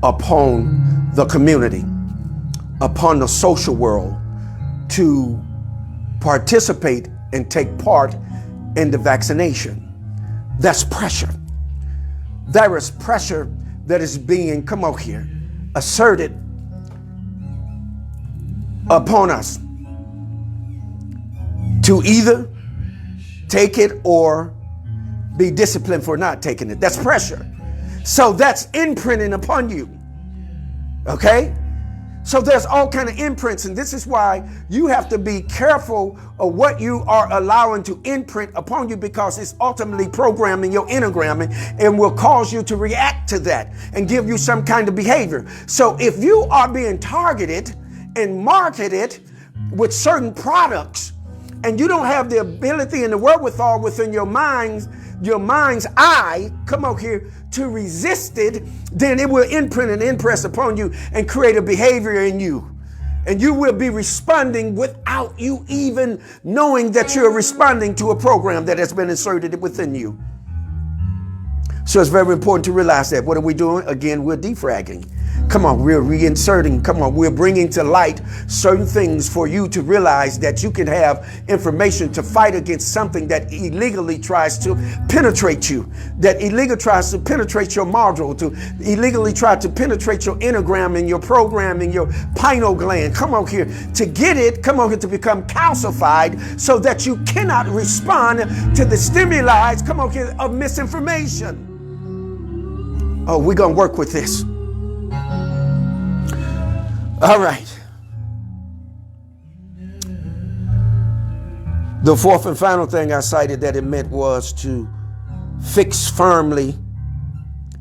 upon the community, upon the social world, to participate and take part in the vaccination. That's pressure. There is pressure that is being, come on here, asserted upon us to either take it or be disciplined for not taking it. That's pressure. So that's imprinting upon you. Okay? So there's all kind of imprints, and this is why you have to be careful of what you are allowing to imprint upon you, because it's ultimately programming your enneagram and will cause you to react to that and give you some kind of behavior. So if you are being targeted and marketed with certain products, and you don't have the ability and the wherewithal within your mind's eye, come on here, to resist it, then it will imprint and impress upon you and create a behavior in you. And you will be responding without you even knowing that you're responding to a program that has been inserted within you. So it's very important to realize that. What are we doing? Again, we're defragging. Come on, we're reinserting. Come on, we're bringing to light certain things for you to realize that you can have information to fight against something that illegally tries to penetrate you, that illegally tries to penetrate your module, to illegally try to penetrate your enneagram and your programming, your pineal gland. Come on here to get it. Come on here to become calcified so that you cannot respond to the stimuli. Come on here of misinformation. Oh, we're going to work with this. All right. The fourth and final thing I cited that it meant was to fix firmly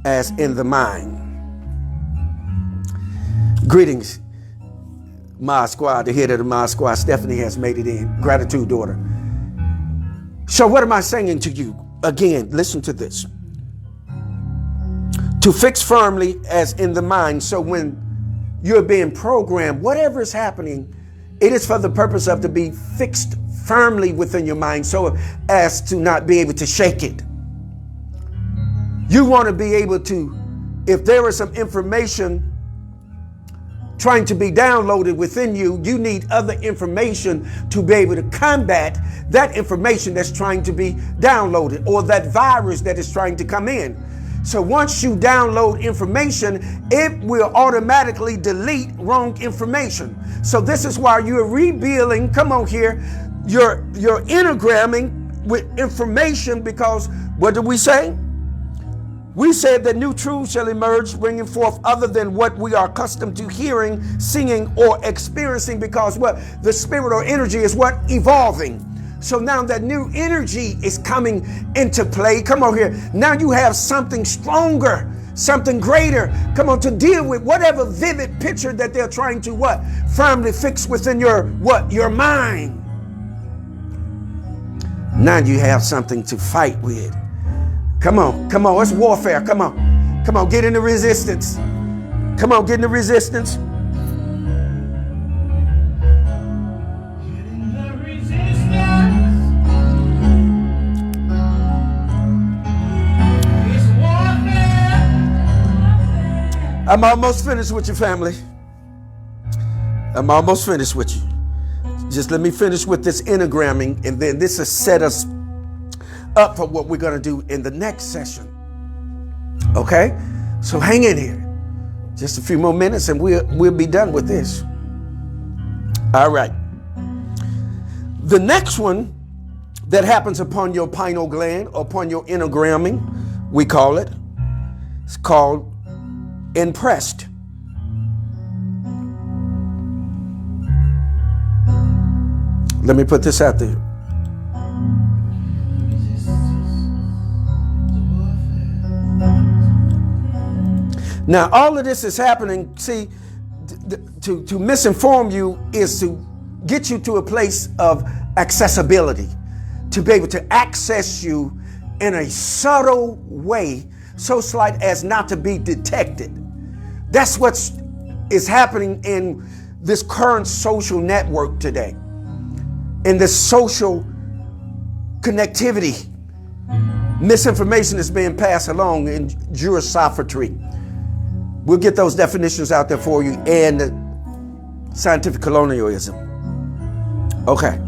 as in the mind. Greetings, my squad, the head of the my squad. Stephanie has made it in. Gratitude, daughter. So what am I saying to you? Again, listen to this. To fix firmly as in the mind. So when you're being programmed, whatever is happening, it is for the purpose of to be fixed firmly within your mind so as to not be able to shake it. You want to be able to, if there is some information trying to be downloaded within you, you need other information to be able to combat that information that's trying to be downloaded or that virus that is trying to come in. So once you download information, it will automatically delete wrong information. So this is why you're rebuilding, come on here, you're enneagramming with information, because what did we say? We said that new truths shall emerge, bringing forth other than what we are accustomed to hearing, seeing, or experiencing, because what? The spirit or energy is what? Evolving. So now that new energy is coming into play. Come on here. Now you have something stronger, something greater. Come on, to deal with whatever vivid picture that they're trying to what? Firmly fix within your what? Your mind. Now you have something to fight with. Come on, come on. It's warfare. Come on. Come on, get in the resistance. Come on, get in the resistance. I'm almost finished with you, family. I'm almost finished with you. Just let me finish with this enneagramming, and then this will set us up for what we're going to do in the next session. Okay? So hang in here. Just a few more minutes and we'll be done with this. All right. The next one that happens upon your pineal gland, or upon your enneagramming, we call it. It's called impressed. Let me put this out there. Now, all of this is happening, see, to misinform you is to get you to a place of accessibility, to be able to access you in a subtle way, so slight as not to be detected. That's what is happening in this current social network today, in this social connectivity. Misinformation is being passed along in Sophistry. We'll get those definitions out there for you, and Scientific Colonialism. Okay.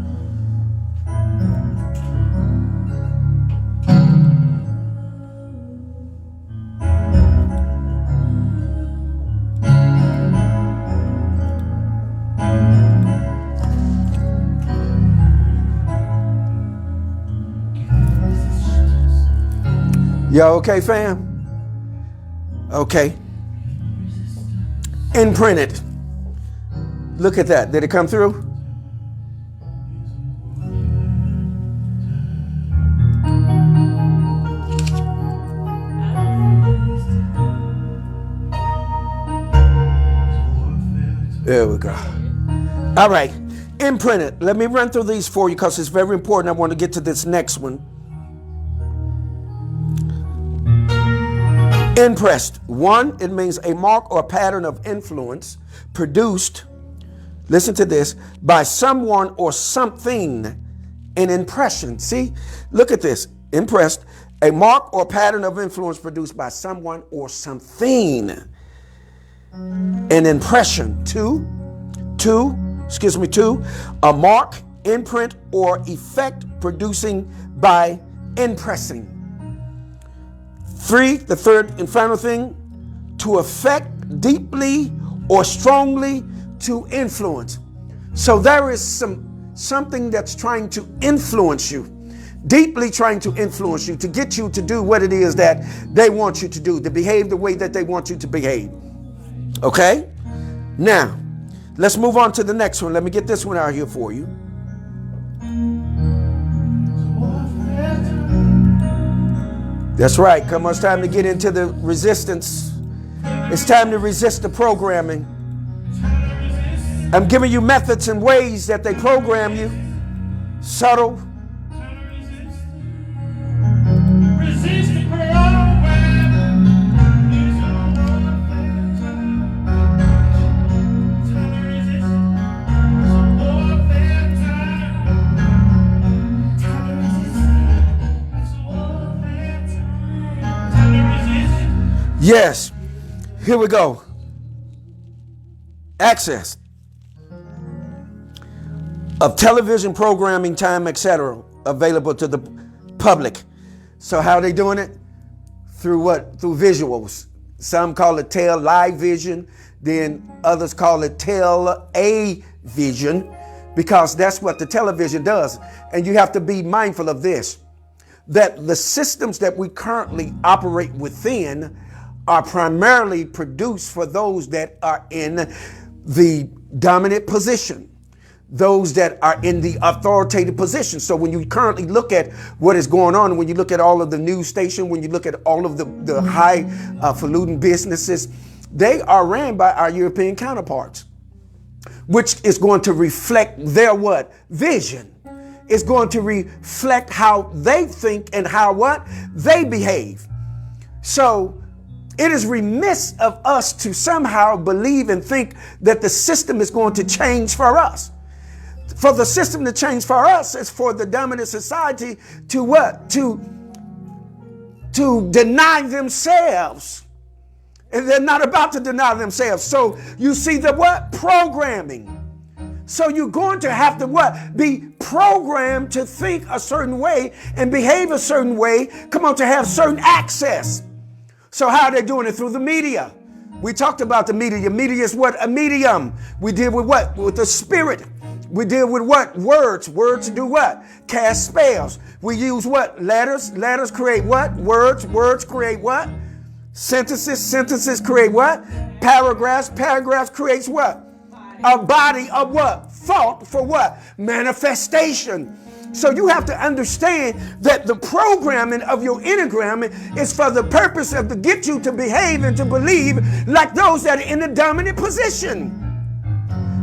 Y'all okay, fam? Okay. Imprinted. Look at that. Did it come through? There we go. All right. Imprinted. Let me run through these for you because it's very important. I want to get to this next one. Impressed. One, it means a mark or pattern of influence produced. listen to this, by someone or something, an impression. See, look at this, impressed, a mark or pattern of influence produced by someone or something. An impression. Two, a mark, imprint, or effect producing by impressing. Three, the third and final thing, to affect deeply or strongly, to influence. So there is something that's trying to influence you, deeply trying to influence you, to get you to do what it is that they want you to do, to behave the way that they want you to behave. Okay? Now, let's move on to the next one. Let me get this one out here for you. That's right. Come on, it's time to get into the resistance. It's time to resist the programming. I'm giving you methods and ways that they program you. Subtle. Resist the program. Yes. Here we go. Access of television programming time, etc., available to the public. So how are they doing it? Through what? Through visuals. Some call it live vision, then others call it vision, because that's what the television does. And you have to be mindful of this, that the systems that we currently operate within are primarily produced for those that are in the dominant position, those that are in the authoritative position. So when you currently look at what is going on, when you look at all of the news station, when you look at all of the highfalutin businesses, they are ran by our European counterparts, which is going to reflect their what? Vision. It's going to reflect how they think and how what? They behave. So it is remiss of us to somehow believe and think that the system is going to change for us. For the system to change for us is for the dominant society to what? To deny themselves. And they're not about to deny themselves. So you see the what? Programming. So you're going to have to what? Be programmed to think a certain way and behave a certain way. Come on, to have certain access. So how are they doing it? Through the media. We talked about the media. Media is what? A medium. We deal with what? With the spirit. We deal with what? Words. Words do what? Cast spells. We use what? Letters. Letters create what? Words. Words create what? Sentences. Sentences create what? Paragraphs. Paragraphs creates what? A body of what? Thought for what? Manifestation. So you have to understand that the programming of your enneagram is for the purpose of to get you to behave and to believe like those that are in the dominant position.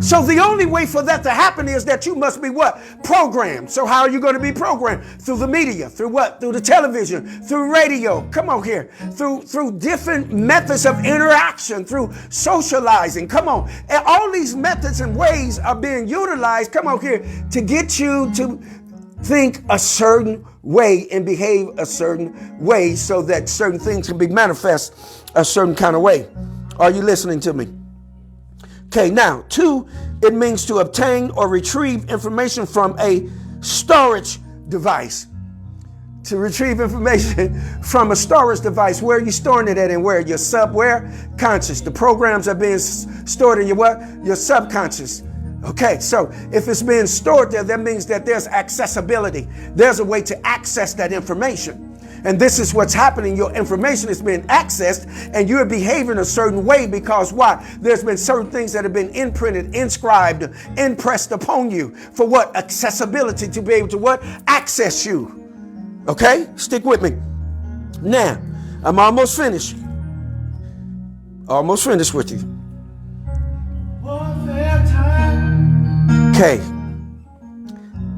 So the only way for that to happen is that you must be what? Programmed. So how are you going to be programmed? Through the media. Through what? Through the television. Through radio. Come on here. Through different methods of interaction. Through socializing. Come on. And all these methods and ways are being utilized, come on here, to get you to think a certain way and behave a certain way so that certain things can be manifest a certain kind of way. Are you listening to me? Okay, now, 2, it means to obtain or retrieve information from a storage device. To retrieve information from a storage device. Where are you storing it at and where? Your conscious. The programs are being stored in your what? Your subconscious. Okay, so if it's being stored there, that means that there's accessibility. There's a way to access that information. And this is what's happening. Your information is being accessed and you're behaving a certain way because why? There's been certain things that have been imprinted, inscribed, impressed upon you for what? Accessibility, to be able to what? Access you. Okay? Stick with me. Now, I'm almost finished. Almost finished with you. Okay.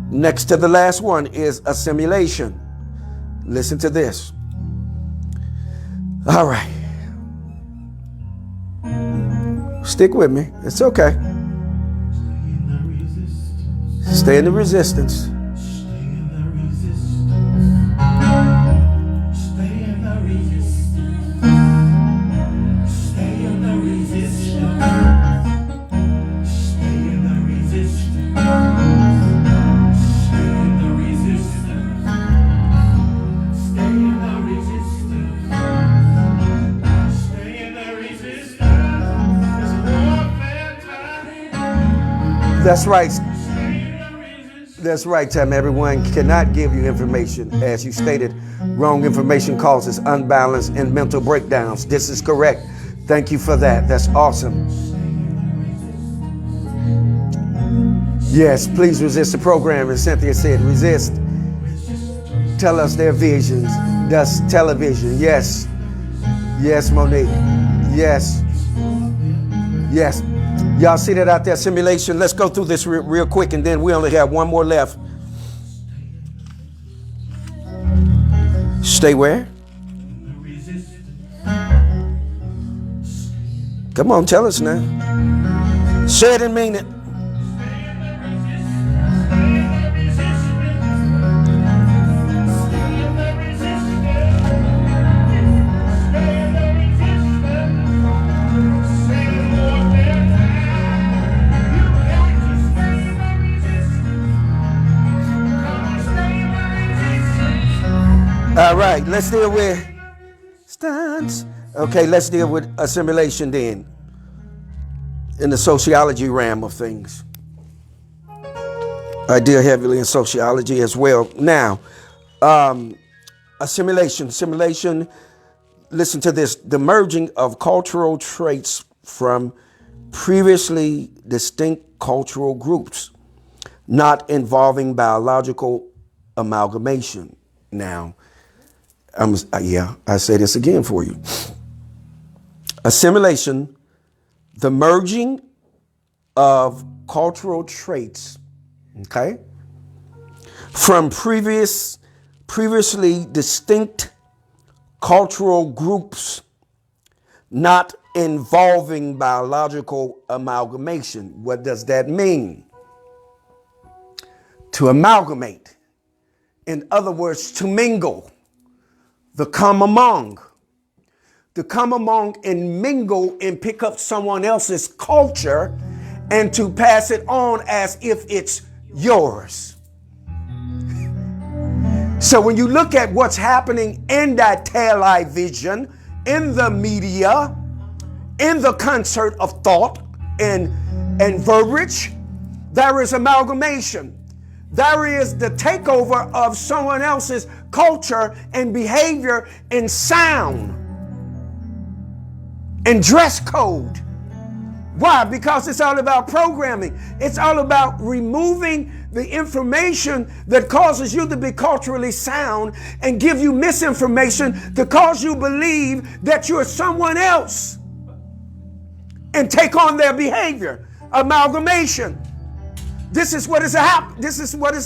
Next to the last one is assimilation. Listen to this. All right. Stick with me. It's okay. Stay in the resistance. Stay in the resistance. Stay in the resistance. Stay in the resistance. Stay in the resistance. Stay in the resistance. Stay in the resistance. Stay in the resistance. It's warfare time. That's right. That's right, Tam. Everyone cannot give you information. As you stated, wrong information causes unbalance and mental breakdowns. This is correct. Thank you for that. That's awesome. Yes, please resist the program. As Cynthia said, resist. Tell us their visions. Thus television. Yes. Yes, Monique. Yes. Yes. Y'all see that out there, simulation? Let's go through this real quick, and then we only have one more left. Stay where? Come on, tell us now. Say it and mean it. All right, let's deal with stunts. Okay, let's deal with assimilation then, in the sociology realm of things. I deal heavily in sociology as well. Now, assimilation. Listen to this. The merging of cultural traits from previously distinct cultural groups, not involving biological amalgamation. Now, I say this again for you. Assimilation, the merging of cultural traits, okay, from previously distinct cultural groups, not involving biological amalgamation. What does that mean? To amalgamate. In other words, to mingle. To come among and mingle and pick up someone else's culture and to pass it on as if it's yours. So when you look at what's happening in that television, in the media, in the concert of thought and verbiage, there is amalgamation. There is the takeover of someone else's culture and behavior and sound and dress code. Why? Because it's all about programming. It's all about removing the information that causes you to be culturally sound and give you misinformation to cause you believe that you're someone else and take on their behavior. Amalgamation. This is what is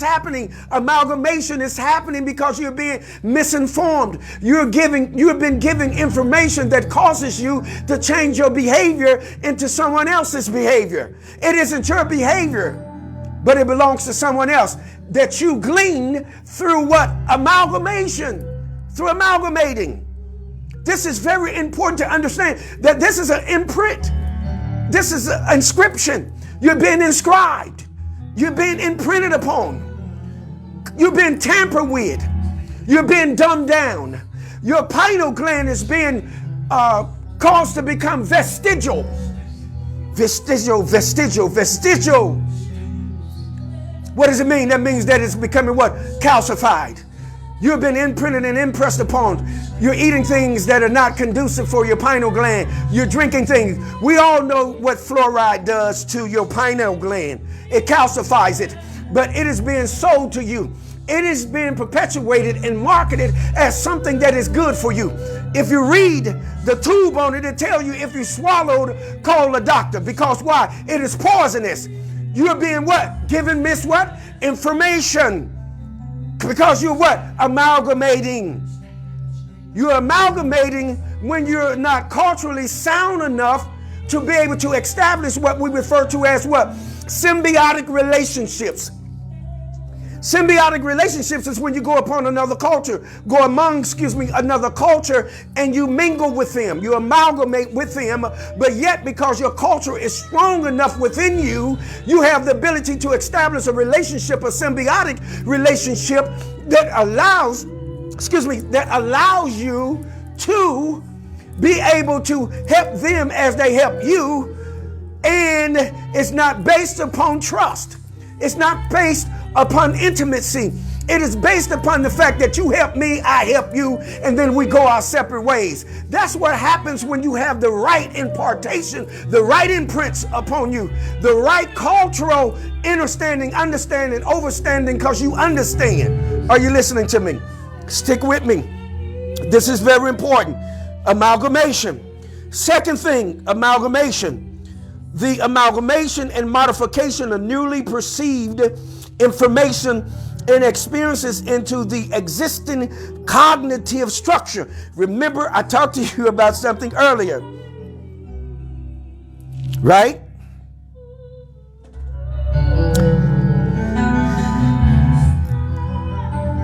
happening. Amalgamation is happening because you're being misinformed. You have been giving information that causes you to change your behavior into someone else's behavior. It isn't your behavior, but it belongs to someone else that you glean through what? Amalgamation. Through amalgamating. This is very important to understand that this is an imprint. This is an inscription. You're being inscribed. You're being imprinted upon. You've been tampered with. You're being dumbed down. Your pineal gland is being caused to become vestigial. Vestigial. What does it mean? That means that it's becoming what? Calcified. You've been imprinted and impressed upon. You're eating things that are not conducive for your pineal gland. You're drinking things. We all know what fluoride does to your pineal gland. It calcifies it, but it is being sold to you. It is being perpetuated and marketed as something that is good for you. If you read the tube on it, it tells you if you swallowed, call a doctor. Because why? It is poisonous. You're being what? Given information. Because you're what? Amalgamating. You're amalgamating when you're not culturally sound enough to be able to establish what we refer to as what? Symbiotic relationships. Symbiotic relationships is when you go upon another culture, go among, another culture, and you mingle with them, you amalgamate with them, but yet because your culture is strong enough within you, you have the ability to establish a relationship, a symbiotic relationship that allows you to be able to help them as they help you, and it's not based upon trust. It's not based upon intimacy. It is based upon the fact that you help me, I help you, and then we go our separate ways. That's what happens when you have the right impartation, the right imprints upon you, the right cultural understanding, overstanding, because you understand. Are you listening to me? Stick with me. This is very important. Amalgamation. Second thing, amalgamation. The amalgamation and modification of newly perceived information and experiences into the existing cognitive structure. Remember, I talked to you about something earlier, right?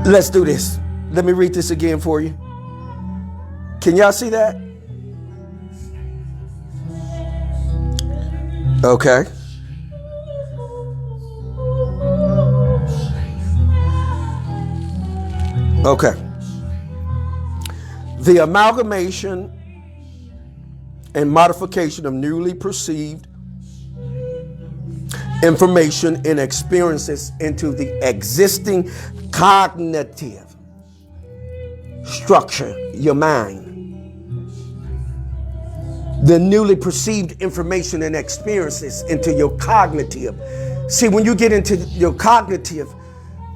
Let's do this. Let me read this again for you. Can y'all see that? Okay. Okay. The amalgamation and modification of newly perceived information and experiences into the existing cognitive structure, your mind. The newly perceived information and experiences into your cognitive. See, when you get into your cognitive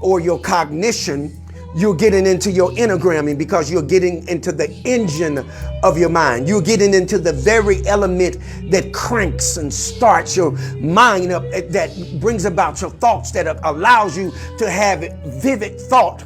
or your cognition, you're getting into your enneagramming, because you're getting into the engine of your mind. You're getting into the very element that cranks and starts your mind up, that brings about your thoughts, that allows you to have vivid thought,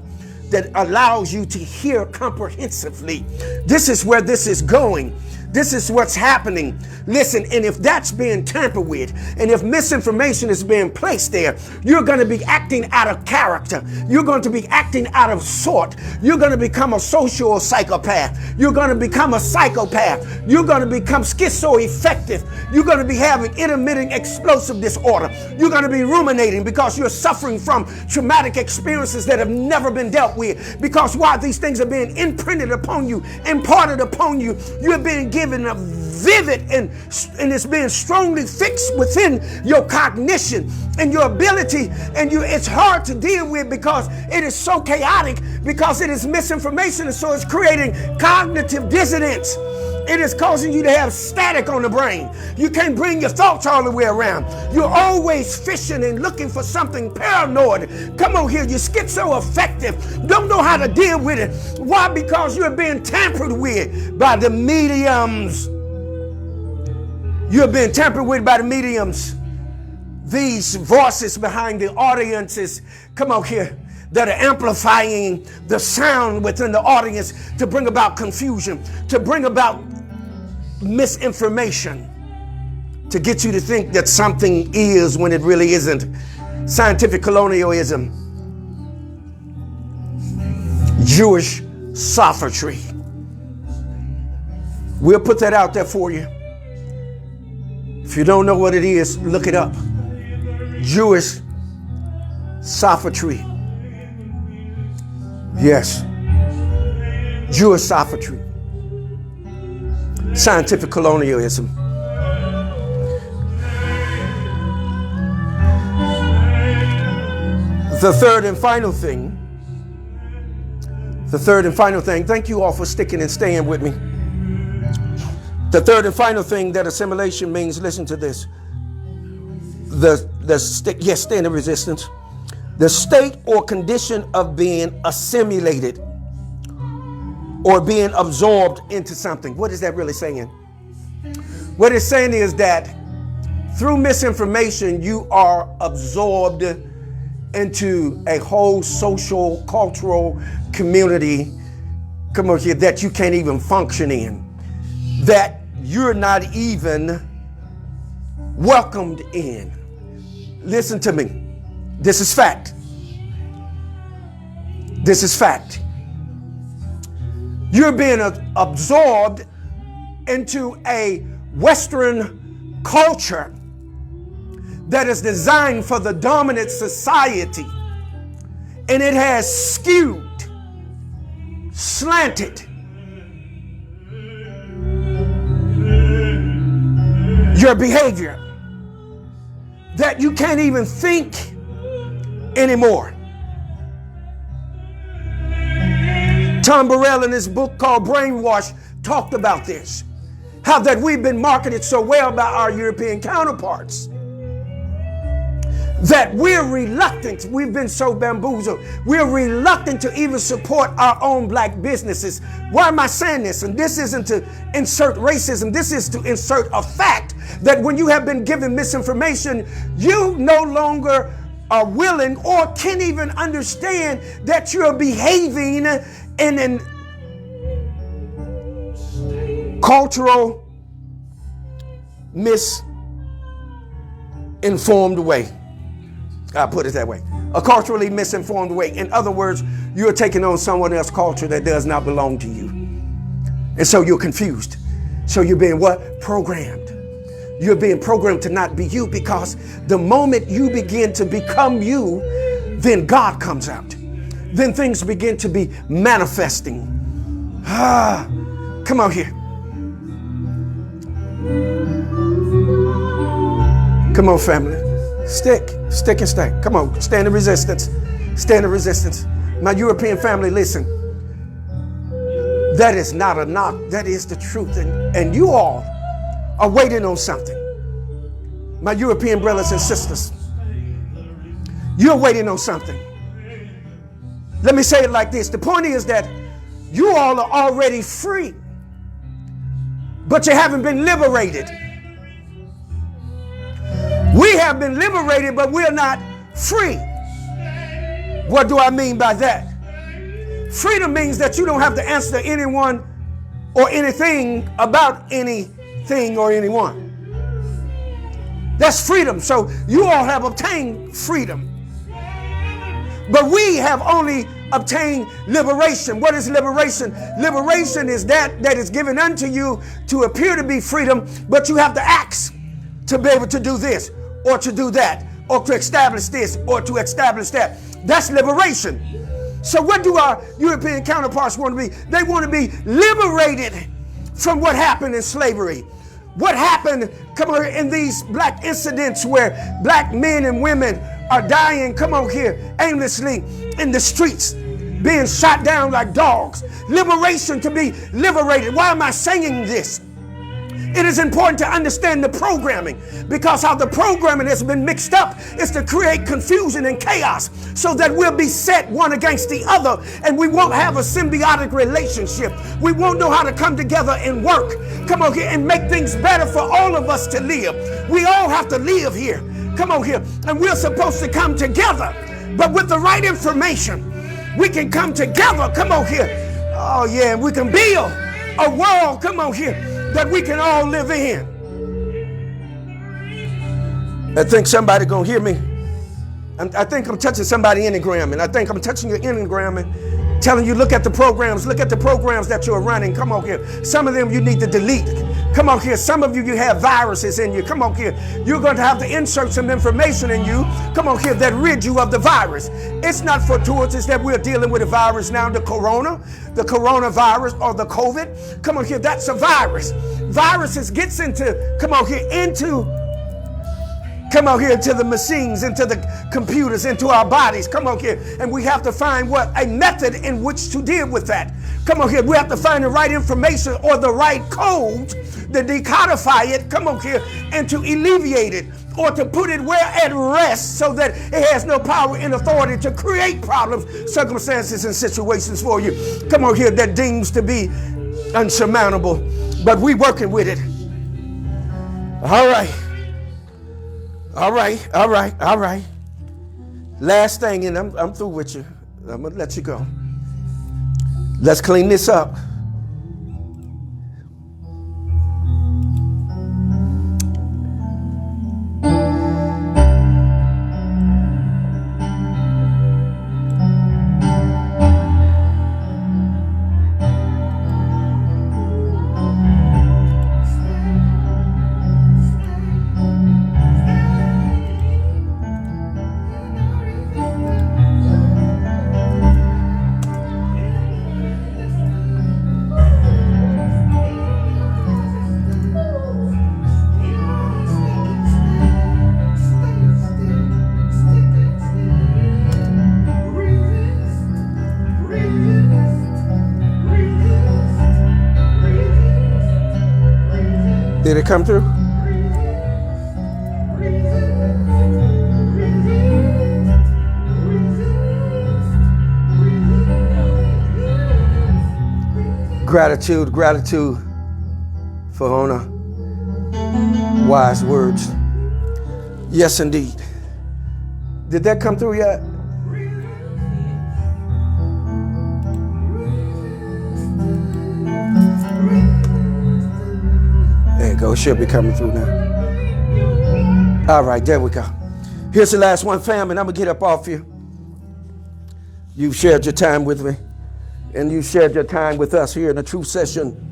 that allows you to hear comprehensively. This is where this is going. This is what's happening. Listen, and if that's being tampered with, and if misinformation is being placed there, you're going to be acting out of character. You're going to be acting out of sort. You're going to become a social psychopath. You're going to become a psychopath. You're going to become schizoaffective. You're going to be having intermittent explosive disorder. You're going to be ruminating because you're suffering from traumatic experiences that have never been dealt with. Because while these things are being imprinted upon you, imparted upon you, you're being given a vivid and it's being strongly fixed within your cognition and your ability, and it's hard to deal with because it is so chaotic, because it is misinformation, and so it's creating cognitive dissonance. It is causing you to have static on the brain. You can't bring your thoughts all the way around. You're always fishing and looking for something paranoid. Come on here, you're schizoaffective. Don't know how to deal with it. Why? Because you're being tampered with by the mediums. You're being tampered with by the mediums. These voices behind the audiences, come on here, that are amplifying the sound within the audience to bring about confusion, to bring about misinformation, to get you to think that something is when it really isn't. Scientific colonialism, Jewish sophistry. We'll put that out there for you. If you don't know what it is, look it up. Jewish sophistry. Yes. Jewish sophistry. Scientific colonialism. The third and final thing, thank you all for sticking and staying with me. The third and final thing that assimilation means, listen to this. Stay in the resistance. The state or condition of being assimilated or being absorbed into something. What is that really saying? What it's saying is that through misinformation, you are absorbed into a whole social, cultural community, come on here, that you can't even function in, that you're not even welcomed in. Listen to me. This is fact. This is fact. You're being absorbed into a Western culture that is designed for the dominant society, and it has skewed, slanted your behavior that you can't even think anymore. Tom Burrell, in his book called Brainwash, talked about this. How that we've been marketed so well by our European counterparts that we're reluctant. We've been so bamboozled. We're reluctant to even support our own black businesses. Why am I saying this? And this isn't to insert racism. This is to insert a fact that when you have been given misinformation, you no longer are willing or can even understand that you're behaving in an cultural misinformed way. I'll put it that way. A culturally misinformed way. In other words, you're taking on someone else's culture that does not belong to you. And so you're confused. So you're being what? Programmed. You're being programmed to not be you, because the moment you begin to become you, then God comes out. Then things begin to be manifesting. Come on here. Come on, family. Stick and stay. Come on, stand in resistance. Stand in resistance. My European family, listen. That is not a knock. That is the truth. And you all are waiting on something. My European brothers and sisters, you're waiting on something. Let me say it like this. The point is that you all are already free, but you haven't been liberated. We have been liberated, but we're not free. What do I mean by that? Freedom means that you don't have to answer to anyone or anything about anything or anyone. That's freedom. So you all have obtained freedom. But we have only obtained liberation. What is liberation? Liberation is that is given unto you to appear to be freedom, but you have to ask to be able to do this or to do that or to establish this or to establish that. That's liberation. So what do our European counterparts want to be? They want to be liberated from what happened in slavery. What happened, come on here, in these black incidents where black men and women are dying, come on here, aimlessly in the streets, being shot down like dogs. Liberation, to be liberated. Why am I saying this? It is important to understand the programming, because how the programming has been mixed up is to create confusion and chaos so that we'll be set one against the other and we won't have a symbiotic relationship. We won't know how to come together and work, come on here, and make things better for all of us to live. We all have to live here, come on here, and we're supposed to come together. But with the right information, we can come together, come on here. Oh yeah, and we can build a world, come on here, that we can all live in. I think somebody gonna hear me. I think I'm touching somebody enneagram, and I think I'm touching your enneagram and telling you, look at the programs that you're running. Come on here. Some of them you need to delete. Come on here. Some of you have viruses in you. Come on here. You're going to have to insert some information in you. Come on here, that rid you of the virus. It's not fortuitous that we're dealing with a virus now, the coronavirus or the COVID. Come on here, that's a virus. Viruses gets into, come on here, into the machines, into the computers, into our bodies. Come on here. And we have to find a method in which to deal with that. Come on here. We have to find the right information or the right code to decodify it. Come on here. And to alleviate it or to put it where at rest so that it has no power and authority to create problems, circumstances, and situations for you. Come on here, that deems to be unsurmountable. But we working with it. All right. Last thing, and I'm through with you. I'm going to let you go. Let's clean this up. Did it come through? Gratitude, gratitude for Hona. Wise words. Yes, indeed. Did that come through yet? There you go. It should be coming through now. All right, there we go. Here's the last one, fam, and I'm going to get up off you. You've shared your time with me, and you shared your time with us here in the Truth Session.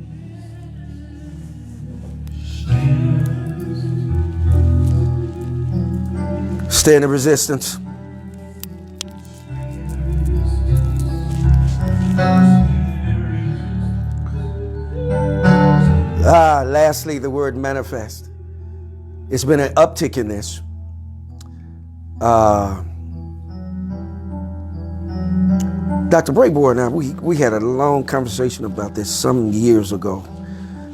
Stay in the resistance. Lastly, the word manifest. It's been an uptick in this. Dr. Brayboy and I, we had a long conversation about this some years ago.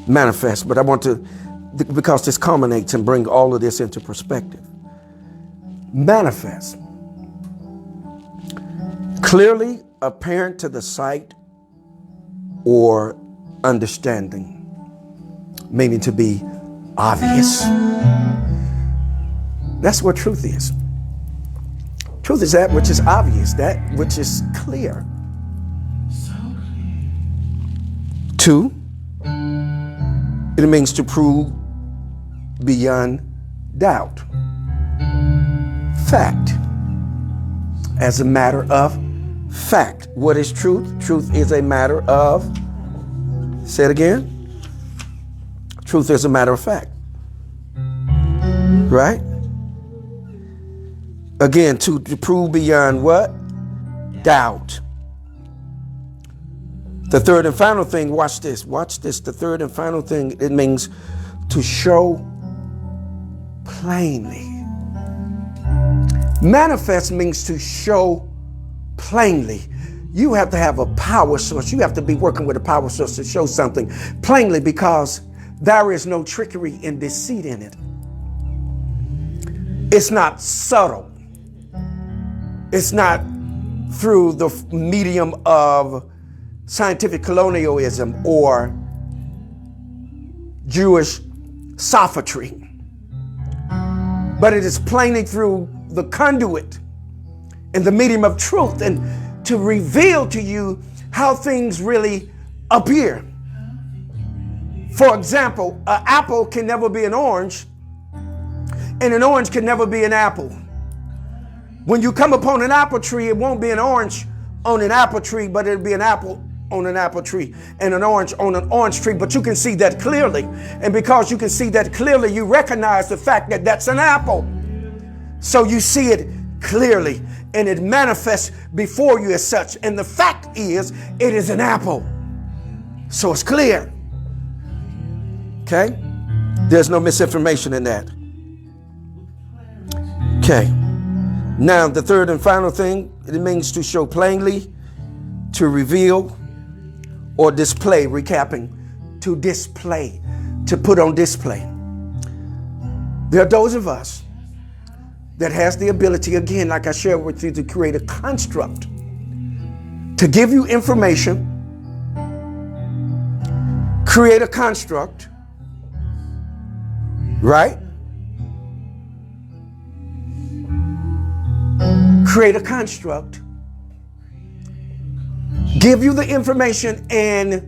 Manifest, but I want to, because this culminates and bring all of this into perspective. Manifest. Clearly apparent to the sight or understanding, meaning to be obvious. That's what truth is. Truth is that which is obvious, that which is clear. Two, it means to prove beyond doubt. Fact. As a matter of fact. What is truth? Truth is a matter of, say it again. Truth is a matter of fact. Right? Again, to prove beyond what? Doubt. The third and final thing, watch this. Watch this. The third and final thing, it means to show plainly. Manifest means to show plainly. You have to have a power source. You have to be working with a power source to show something plainly, because there is no trickery and deceit in it. It's not subtle. It's not through the medium of scientific colonialism or Jewish sophistry, but it is plainly through the conduit and the medium of truth, and to reveal to you how things really appear. For example, an apple can never be an orange, and an orange can never be an apple. When you come upon an apple tree, it won't be an orange on an apple tree, but it'll be an apple on an apple tree and an orange on an orange tree. But you can see that clearly. And because you can see that clearly, you recognize the fact that that's an apple. So you see it clearly, and it manifests before you as such. And the fact is, it is an apple. So it's clear. Okay? There's no misinformation in that. Okay. Now, the third and final thing, it means to show plainly, to reveal, or display, recapping, to display, to put on display. There are those of us that has the ability, again, like I shared with you, to create a construct, to give you information, create a construct, right? Create a construct, give you the information, and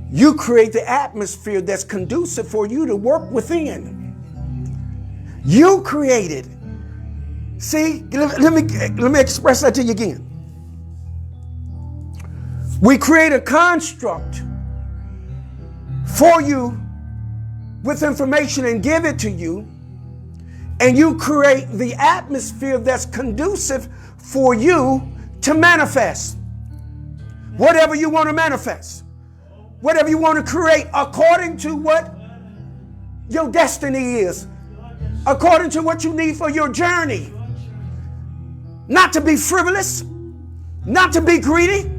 you create the atmosphere that's conducive for you to work within. You create it. See, let me express that to you again. We create a construct for you with information and give it to you. And you create the atmosphere that's conducive for you to manifest. Whatever you want to manifest. Whatever you want to create according to what your destiny is. According to what you need for your journey. Not to be frivolous. Not to be greedy.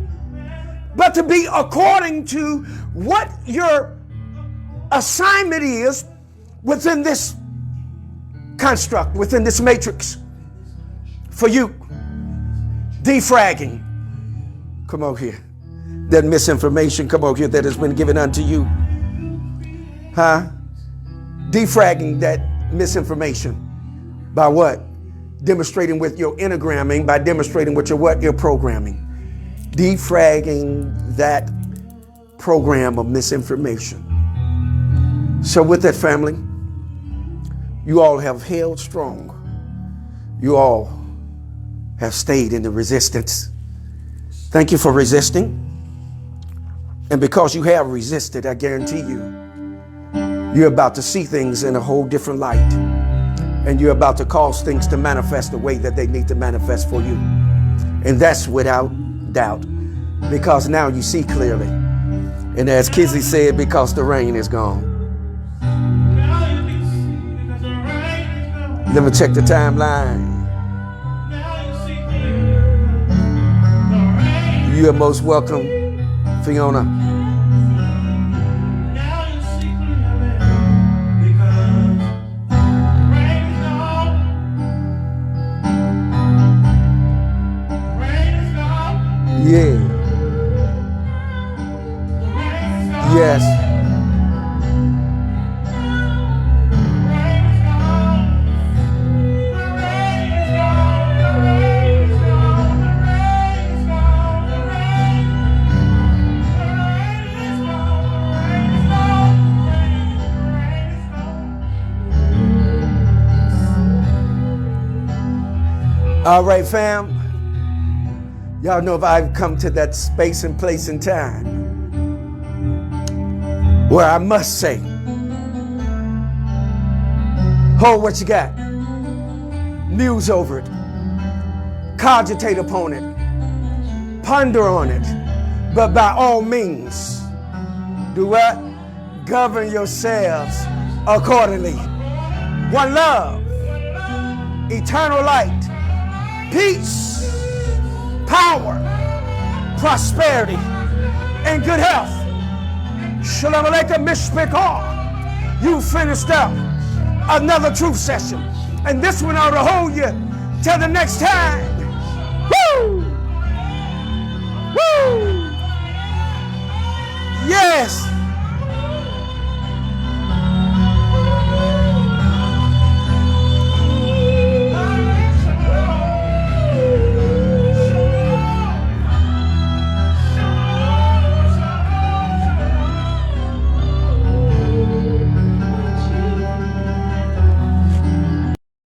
But to be according to what your assignment is within this construct, within this matrix for you. Defragging. Come on here. That misinformation, come on here, that has been given unto you. Defragging that misinformation. By what? Demonstrating with your enneagramming, by demonstrating with your what? Your programming. Defragging that program of misinformation. So with that, family, you all have held strong. You all have stayed in the resistance. Thank you for resisting. And because you have resisted, I guarantee you, you're about to see things in a whole different light. And you're about to cause things to manifest the way that they need to manifest for you. And that's without doubt. Because now you see clearly. And as Kizzy said, because the rain is gone. Let me check the timeline. You are most welcome, Fiona. Yeah. Yes. All right, fam. Y'all know if I've come to that space and place and time where I must say, hold what you got, muse over it, cogitate upon it, ponder on it, but by all means, do what? Govern yourselves accordingly. One love, eternal light, peace, power, prosperity, and good health. Shalom Aleichem Mishpachah. You finished up another truth session. And this one ought to hold you till the next time. Woo! Woo! Yes!